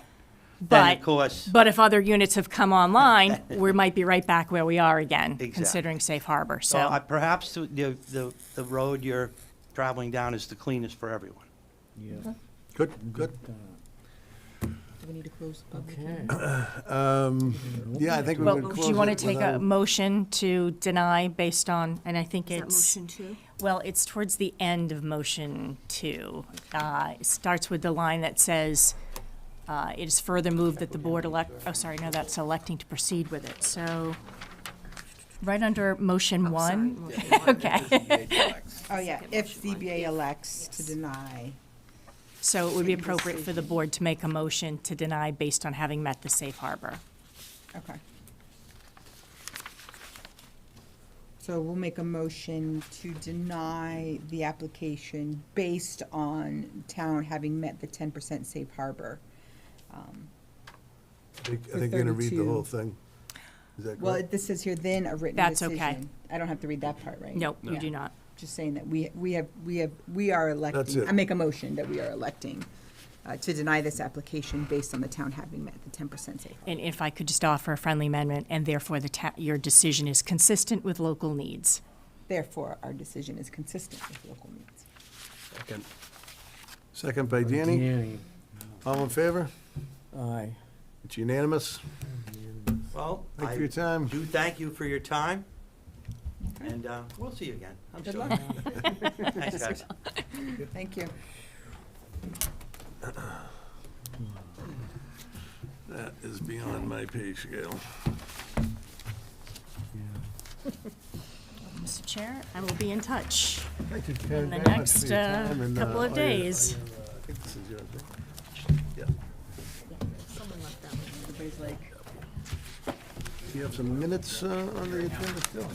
Then, of
But,
course,
but if other units have come online, we might be right back where we are again,
Exactly.
considering safe harbor,
so
so.
perhaps the road you're traveling down is the cleanest for everyone.
Good, good.
Do we need to close the public hearing?
Yeah, I think we
Well,
would
do
close
you want to
it
take a
without-
motion to deny based on, and I think
Is that
it's.
motion two?
Well, it's towards the end of motion 2. It starts with the line that says, it is further moved that the board that's electing to proceed with it. So, right under motion 1. Okay.
Oh, yeah, if ZBA elects to deny.
So it would be appropriate for the board to make a motion to deny based on having met the safe harbor.
Okay. So we'll make a motion to deny the application based on town having met the 10% safe harbor.
I think you're gonna read the
32.
whole thing. Is that
Well,
correct?
this says here, then a written
That's
decision.
okay.
I don't have to read that part, right?
Nope, you
Yeah.
do not.
Just saying that we are electing,
it.
I make a motion that we are electing to deny this application based on the town having met the 10% safe harbor.
And if I could just offer a friendly amendment, and therefore your decision is consistent with local needs.
Therefore, our decision is consistent with local needs.
Second by Danny.
Danny.
All in favor?
Aye.
It's unanimous.
Well,
Thank you for your time.
do thank you for your time, and we'll see you again, I'm
Good
sure.
luck.
Thanks, guys.
Thank you.
That is beyond my pay scale.
Mr. Chair, I will be in touch.
Thank you, Karen,
In the
very much
next,
for your time and,
couple of
all your-
days.
I think this is yours, right? Yeah.
Everybody's like,
Do you have some minutes on the agenda still?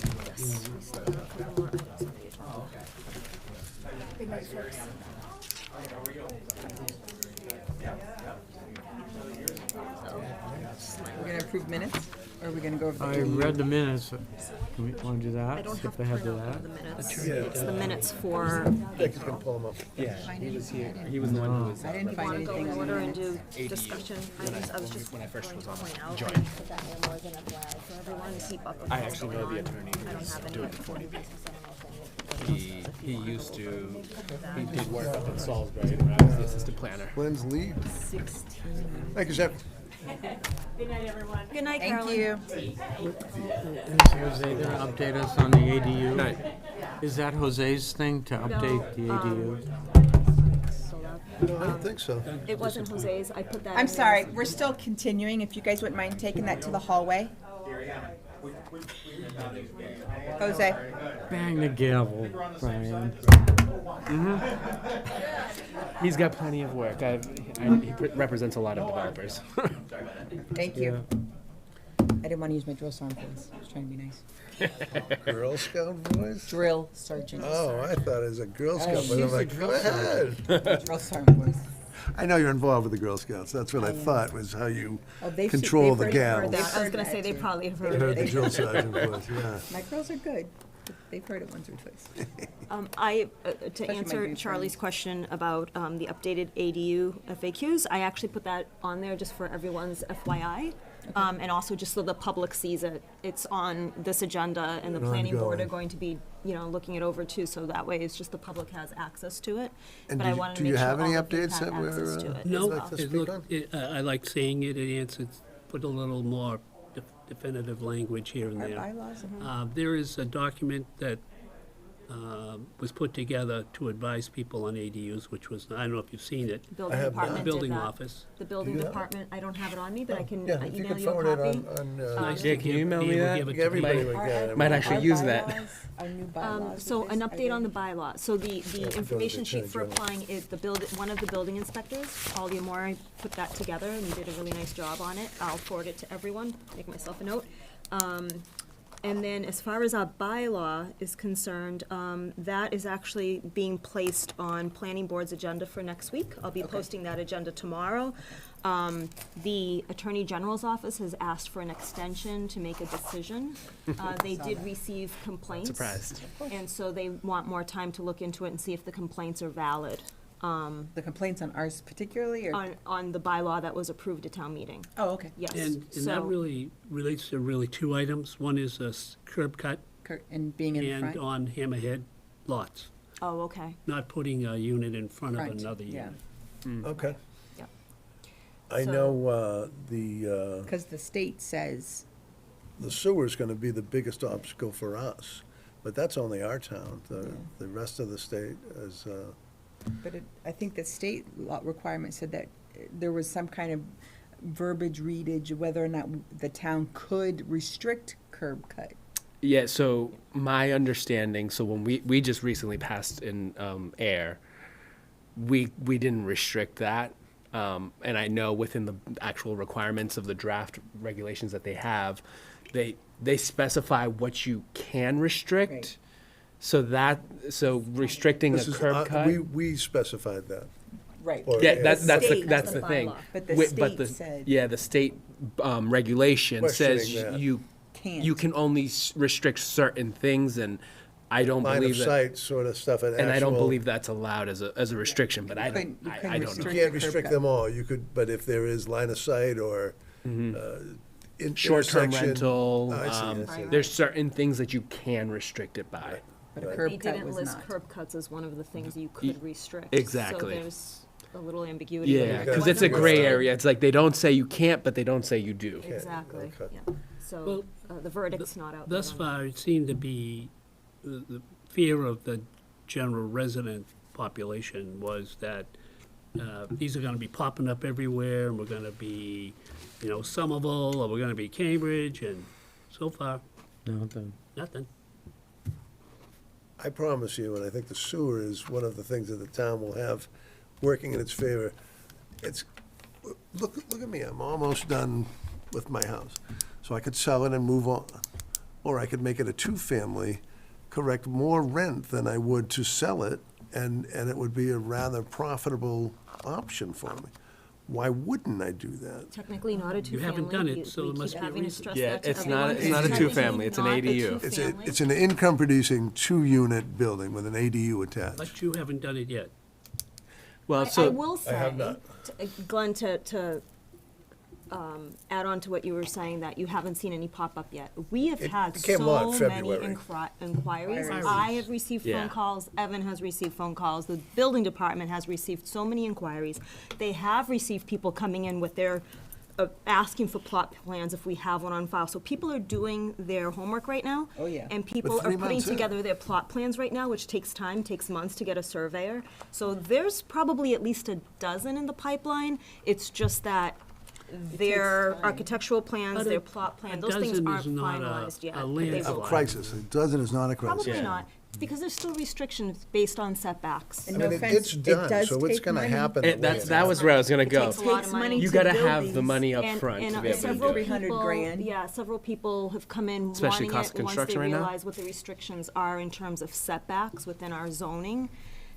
we're gonna approve minutes, or are we gonna go over the?
I read the minutes. Can we, want to do that?
I don't
Skip
have to
ahead
print
to
out all
that?
the minutes. It's the minutes for,
Becky's gonna pull them up.
Yeah, he was here. He was the one who was.
I didn't find
want to go
anything
in
on the
order and
minutes.
do discussion items. I was just going to point out, I put that in more than a flag for everyone to keep up with
I
what's
actually
going
know the
on.
attorney
I don't
who's
have any
doing
of
it
the
for me.
basis. I don't know if
He used to, he did work up in Salisbury when I was the assistant planner.
Lynn's lead.
16.
Thank you, Jeff.
Good night, everyone.
Good night,
Thank
Carolyn.
you.
Is Jose gonna update us on the ADU?
Night.
Is that Jose's thing to update the ADU?
No, I don't think so.
It wasn't Jose's. I put that.
I'm
in
sorry,
there.
we're still continuing. If you guys wouldn't mind taking that to the hallway. Jose,
Bang the gavel, Brian.
He's got plenty of work. He represents a lot of developers.
thank you.
Yeah.
I didn't want to use my drill sergeant voice. I was trying to be nice.
Girl Scout voice?
Drill sergeant.
Oh, I thought it was a Girl Scout, but
she's
I'm
a
like,
Drill
go ahead.
Drill sergeant voice.
I know you're involved with the Girl Scouts. That's what I thought was how you
Oh, they've
control the
they've heard
gals.
that.
I was going to say they probably have heard
Heard
it.
the drill sergeant voice, yeah.
My girls are good. They've heard it once or twice.
To
my
answer
new
Charlie's question about the updated ADU FAQs, I actually put that on there just for everyone's FYI. And also just so the public sees it, it's on this agenda, and the planning board are
Ongoing.
going to be, looking it over too, so that way it's just the public has access to it.
And
But
do
I
you-
wanted
do
to
you
make sure
have any
all of you
updates
had
that we're,
access to it as
No,
well.
to
it
speak
looked, I like seeing it, it answers, put a little more definitive language here and
Our
there.
bylaws?
There is a document that was put together to advise people on ADUs, which was, I don't know if you've seen it,
Building
have
department
the
did
building
that.
office.
The building
Do you have it?
department, I don't have it on me, but I can
Yeah, if you
email
could
you a
forward it
copy.
on,
Nice
Yeah,
to
can you
give-
email
be
me
able to
that?
give it to
everybody
people.
would get it.
Might actually use that.
Our new bylaws.
So
with
an
this, are
update
they-
on the bylaw. So the
go to the
information sheet
Attorney
for
General.
applying is one of the building inspectors, Paul Diamore, put that together, and he did a really nice job on it. I'll forward it to everyone, make myself a note. And then as far as our bylaw is concerned, that is actually being placed on planning board's agenda for next week. I'll be posting that agenda tomorrow. The Attorney General's office has asked for an extension to make a decision. They did receive complaints.
Surprised.
And so they want more time to look into it and see if the complaints are valid
The complaints on ours particularly, or?
on the bylaw that was approved at town meeting.
Oh, okay.
Yes.
And that
So-
really relates to really two items. One is a curb cut
And being in
and
front?
on hammerhead lots,
Oh, okay.
not putting a unit in front of
Front,
another
yeah.
unit.
Okay.
Yep.
I
So-
know the
Because the state says,
sewer's gonna be the biggest obstacle for us, but that's only our town. The rest of the state is,
but I think the state law requirement said that there was some kind of verbiage readage, whether or not the town could restrict curb cut.
Yeah, so my understanding, so when we just recently passed in air, we didn't restrict that. And I know within the actual requirements of the draft regulations that they have, they specify what you can restrict.
Right.
So restricting a
this is,
curb cut.
we specified that.
Right.
Or-
Yeah, that's
State,
that's
that's
the
the
thing.
bylaw.
But the
Wi-
state said-
yeah, the state regulation says
Questioning that.
you
Can't.
can only restrict certain things, and I don't
Line of
believe that.
sight sort of stuff.
And I don't
actual-
believe that's allowed as a restriction, but I don't,
You couldn't
I don't
You
know.
restrict-
can't
the curb
restrict
cut.
them all. You could, but if there is line of sight or
Short-term
intersection-
rental,
I see, I see.
there's certain things that you can restrict it by.
But a
Right.
curb
They
cut
didn't
was
list
not.
curb cuts as one of the things you could restrict.
Exactly.
So there's a little ambiguity.
Yeah,
there.
because
gotta
it's a
figure
gray
it out.
area. It's like they don't say you can't, but they don't say you do.
Exactly,
Okay.
yeah. So
Well,
the verdict's not out. there
Thus
on
far, it seemed to be, the fear of the general resident population was that these are gonna be popping up everywhere, and we're gonna be, Somerville, or we're gonna be Cambridge, and so far,
Nothing.
nothing.
I promise you, and I think the sewer is one of the things that the town will have working in its favor. Look at me, I'm almost done with my house. So I could sell it and move on. Or I could make it a two-family, collect more rent than I would to sell it, and it would be a rather profitable option for me. Why wouldn't I do that?
Technically not a two-family.
haven't done it,
We
so there
keep
must be a
having to
reason.
stress
Yeah,
that to
it's
everyone.
not a
Technically
two-family, it's an
not a
ADU.
two-family.
It's an income-producing two-unit building with an ADU attached.
But you haven't done it yet.
Well,
I
so
will say,
have not.
Glenn, to add on to what you were saying, that you haven't seen any pop up yet. We have
It
had
became law in
so many
February.
inquiries. I have received
Yeah.
phone calls, Evan has received phone calls, the building department has received so many inquiries. They have received people coming in with their, asking for plot plans if we have one on file. So people are doing their homework right now.
Oh, yeah.
And people are
3
putting
months in.
together their plot plans right now, which takes time, takes months to get a surveyor. So there's probably at least a dozen in the pipeline. It's just that their
time.
architectural plans,
But
their
a-
plot
a
plan, those things
dozen
aren't
is not
finalized yet.
a
but they
landslide.
will.
A crisis, a dozen is not a crisis.
Probably not. It's because there's still restrictions based on setbacks.
And
I
no
mean,
offense,
it's
it
done,
does
so it's
take
gonna
money.
happen. the way
that
it
was where I was gonna
It
go.
takes a lot
Takes
of
money
money.
You
to
gotta
build
have the
these.
money up
And-
front to
and,
be able to do
several
it.
300
people-
grand.
Yeah, several people have come in
Especially
wanting
cost of
it, once they
construction right now?
realize what the restrictions are in terms of setbacks within our zoning.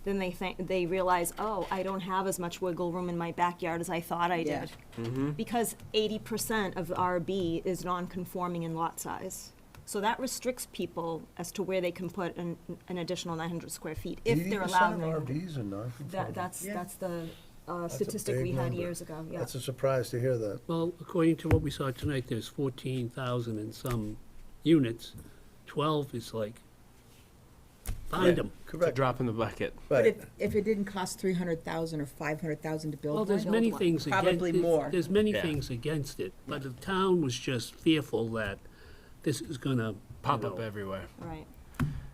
Then they realize, oh, I don't have as much wiggle room in my backyard as I thought I
Yeah.
did.
Mm-hmm.
Because 80% of RB is non-conforming in lot size. So that restricts people as to where they can put an additional 900 square feet, if they're allowed 900.
RVs are non-conforming.
That's the
a
statistic
big
we had
number.
years ago, yeah.
That's a surprise to hear that.
Well, according to what we saw tonight, there's 14,000 and some units. 12 is like, find them.
It's a
Correct.
drop in the bucket.
But
Right.
if it didn't cost 300,000 or 500,000 to build
Well,
one,
there's many things against.
probably more.
There's many
Yeah.
things against it, but the town was just fearful that this is gonna,
Pop up everywhere.
Right.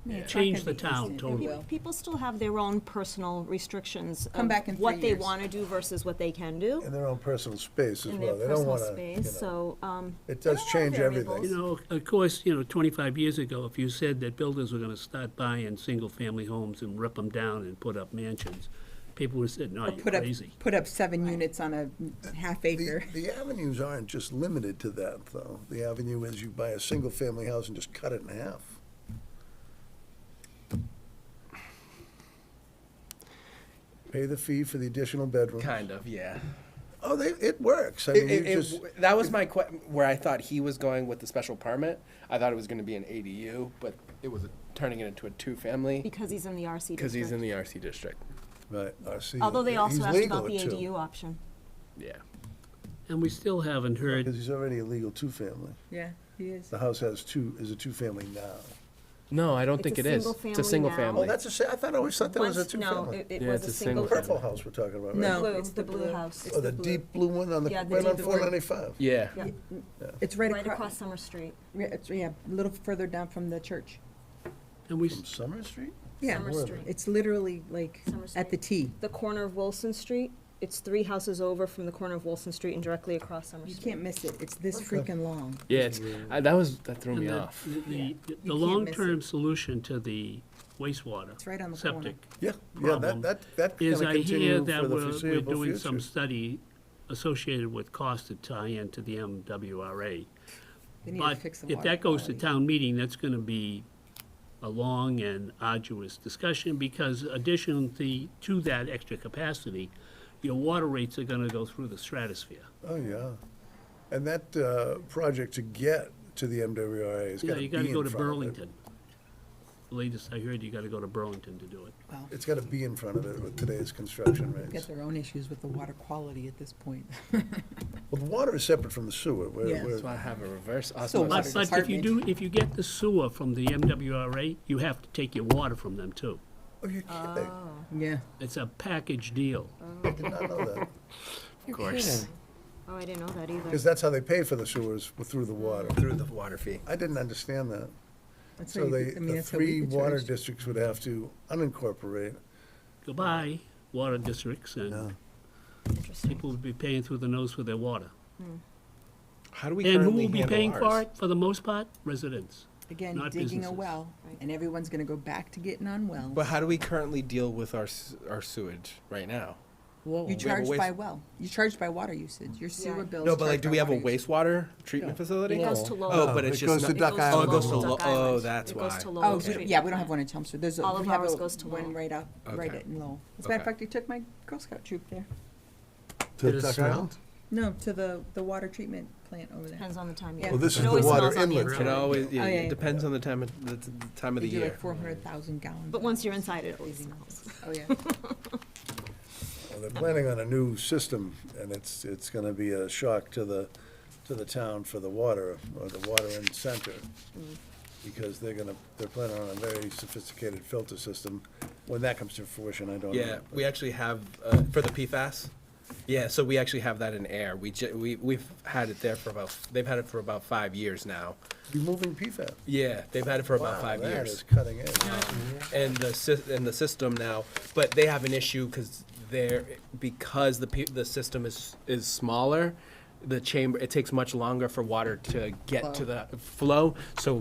Yeah, it's not
change
gonna
the
be
town
instant. It
totally.
will.
People still have their own personal restrictions
Come
of
back in
what
3
they
years.
want to do versus what they can do
In their own personal space as
in
well.
their
They don't
personal
wanna, you
space,
know,
so,
it
there
does
are
change
variables.
everything.
You know, of course, 25 years ago, if you said that builders were gonna start buying single-family homes and rip them down and put up mansions, people would have said, no,
Or
you're crazy.
put up 7 units on a half acre.
The avenues aren't just limited to that, though. The avenue is you buy a single-family house and just cut it in half. Pay the fee for the additional bedroom.
Kind of, yeah.
Oh, it works. I mean, you just,
That was my where I thought he was going with the special permit. I thought it was going to be an ADU, but it was turning it into a two-family
because he's in the RC district.
because he's in the RC district.
right, I see.
Although they also
He's
asked
legal
about the
at two,
ADU option.
Yeah.
And we still haven't heard,
because he's already a legal two-family.
Yeah, he is.
The house is a two-family now.
No, I don't
It's
think
a
it is.
single
It's a
family
single
now.
family.
Oh, I always thought that was a
Once- no,
two-family.
it
Yeah,
was
it's
a
a
single.
The purple house we're talking about, right?
No,
Blue,
it's
the blue house.
Oh, the deep blue one on
Yeah, the
right on
deep blue.
495.
Yeah.
Yeah,
It's right
right
across,
across Summer Street.
it's, yeah, a little further down from the church.
and we,
From Summer Street?
Yeah,
Summer
Where?
Street.
it's literally like
Summer
at the
Street.
T.
The corner of Wilson Street. It's 3 houses over from the corner of Wilson Street and directly across Summer
You
Street.
can't miss it. It's this
Okay.
freaking long.
Yeah, that threw me
and
off.
the
You can't
long-term
miss
solution to the wastewater,
It's right on the corner.
septic,
Yeah,
Problem
that
is
gonna
I hear
continue
that
for the
we're
foreseeable
doing some
future.
study associated with cost to tie into the MWRA.
They need to
But
fix the
if
water
that goes to
quality.
town meeting, that's gonna be a long and arduous discussion, because additionally to that extra capacity, your water rates are gonna go through the stratosphere.
Oh, yeah. And that project to get to the MWRA has
Yeah,
gotta be
you
in
gotta go
front
to
of it.
Burlington. Latest I heard, you gotta go to Burlington to do it.
It's gotta be in front of it with today's construction
Get
rates.
their own issues with the water quality at this point.
Well, the water is separate from the sewer.
Yeah.
That's why I have a reverse
So
But,
osmosis.
but if you get the sewer from the MWRA, you have to take your water from them too.
Oh, you're kidding.
Yeah.
It's a package deal.
I did not know that.
Of course.
Oh, I didn't know that either.
Because that's how they pay for the sewers, through the water.
Through the water fee.
I didn't understand that.
That's how
So
you
they,
could- I mean,
the
that's how we
3
get
water
charged.
districts would have to unincorporate.
Goodbye, water districts,
Yeah.
and
Interesting.
people would be paying through the nose for their water.
How do we
And who
currently
will be
handle
paying for
ours?
it, for the most part? Residents.
Again,
not
digging a
businesses.
well,
Right.
and everyone's gonna go back to getting on wells.
But how do we currently deal with our sewage right now?
You
We have a
charge by
waste-
well. You charge by water usage. Your sewer
Yeah.
bills.
No, but like,
charged
do
by
we have a
water usage.
wastewater treatment facility?
It goes to Lowell.
Oh, but
No,
it's
it
just
goes
not-
to Duck
It goes
Island.
Oh, it goes to
Lowell.
Lo-
Duck
oh,
Island.
that's
It goes
why.
to
Oh,
Lowell
so,
treatment
yeah, we don't have
plant.
one in Chelmsford. There's
All of
we have
ours
a-
goes to
one
Lowell.
right up, right
Okay.
at Lowell. As a matter of
Okay.
fact, they took my Girl Scout troop there.
To
Did it
Duck
smell?
Island?
No, to the water treatment plant over there.
Depends on the time of
Yeah.
year.
Well,
this
It
is the
always
water
smells on the
inlet.
It
inside.
always,
Oh, yeah, yeah.
it depends on the time of
They
the
do
year.
like 400,000 gallons.
But once you're inside, it always smells.
Oh, yeah.
Well, they're planning on a new system, and it's gonna be a shock to the town for the water, or the water end center. Because they're planning on a very sophisticated filter system. When that comes to fruition, I don't know.
Yeah, we actually have, for the PFAS, yeah, so we actually have that in air. We've had it there they've had it for about 5 years now.
Removing PFAS.
Yeah, they've had it for about
Wow,
5
that
years.
is cutting edge.
And the system now, but they have an issue because the system is smaller, the chamber, it takes much longer for water to get to the flow, so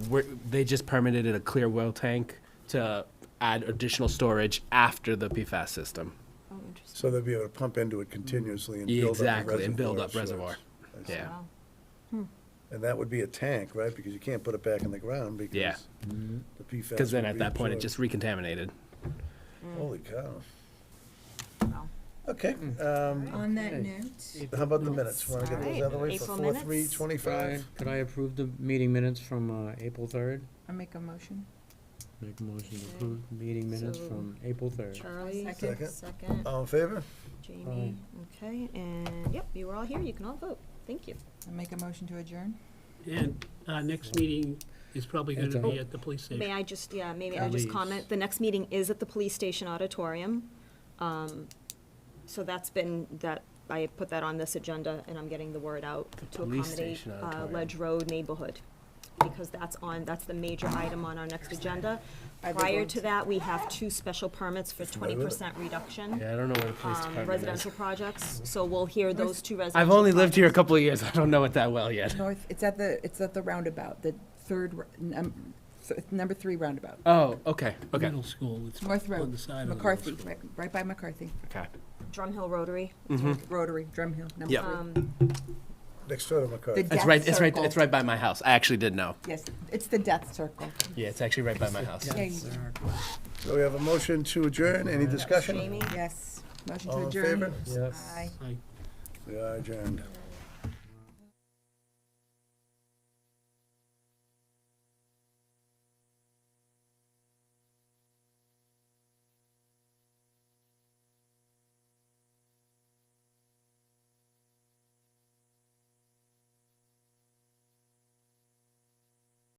they just permitted a clear well tank to add additional storage after the PFAS system.
Oh, interesting.
So they'll be able to pump into it continuously and build up the
Exactly, and build
reservoir
up
of sorts.
reservoir.
I see.
Yeah.
Wow.
And that would be a tank, right? Because you can't put it back in the ground because
Yeah.
the PFAS.
Because then
would
at that point, it
reabsorb.
just recontaminated.
Holy cow.
Wow.
Okay,
On that note,
how about the minutes? Want to get those
Alright,
out of the way for
April
4/3/25?
Could I approve the meeting minutes from April 3rd?
I make a motion.
Make a motion to approve the meeting minutes
So-
from April 3rd.
Charlie,
Second.
second.
All in favor?
Jamie, okay, and, yep, you were all here, you can all vote. Thank you.
I make a motion to adjourn?
And our next meeting is probably gonna be at the police station.
May I just, yeah, maybe I'll just comment, the next meeting is at the police station auditorium. So that's been, I put that on this agenda, and I'm getting the word out to
police
accommodate,
station auditorium.
Ledge Road neighborhood. Because that's the major item on our next agenda.
Are they
Prior
going
to that, we have 2 special permits for 20% reduction.
Yeah, I don't know where the police department is.
Residential projects, so we'll hear those 2 residential.
I've only lived here a
projects.
couple of years. I don't know it that well yet.
North, it's at the roundabout, the number 3 roundabout.
Oh, okay, okay.
Middle school, it's
North
on
Road,
the side of the
McCarthy,
road.
right by McCarthy.
Okay.
Drum Hill Rotary.
Rotary, Drum Hill, number
Yeah.
3.
Next door to McCarthy.
The
It's right.
death
It's right.
circle.
It's right by my house. I actually did know.
Yes, it's the death circle.
Yeah, it's actually right by my house.
Yeah,
So we have a motion to adjourn. Any discussion?
Jamie?
yes, motion
All
to
in
adjourn.
favor?
Yes.
Aye.
Aye.
We are adjourned.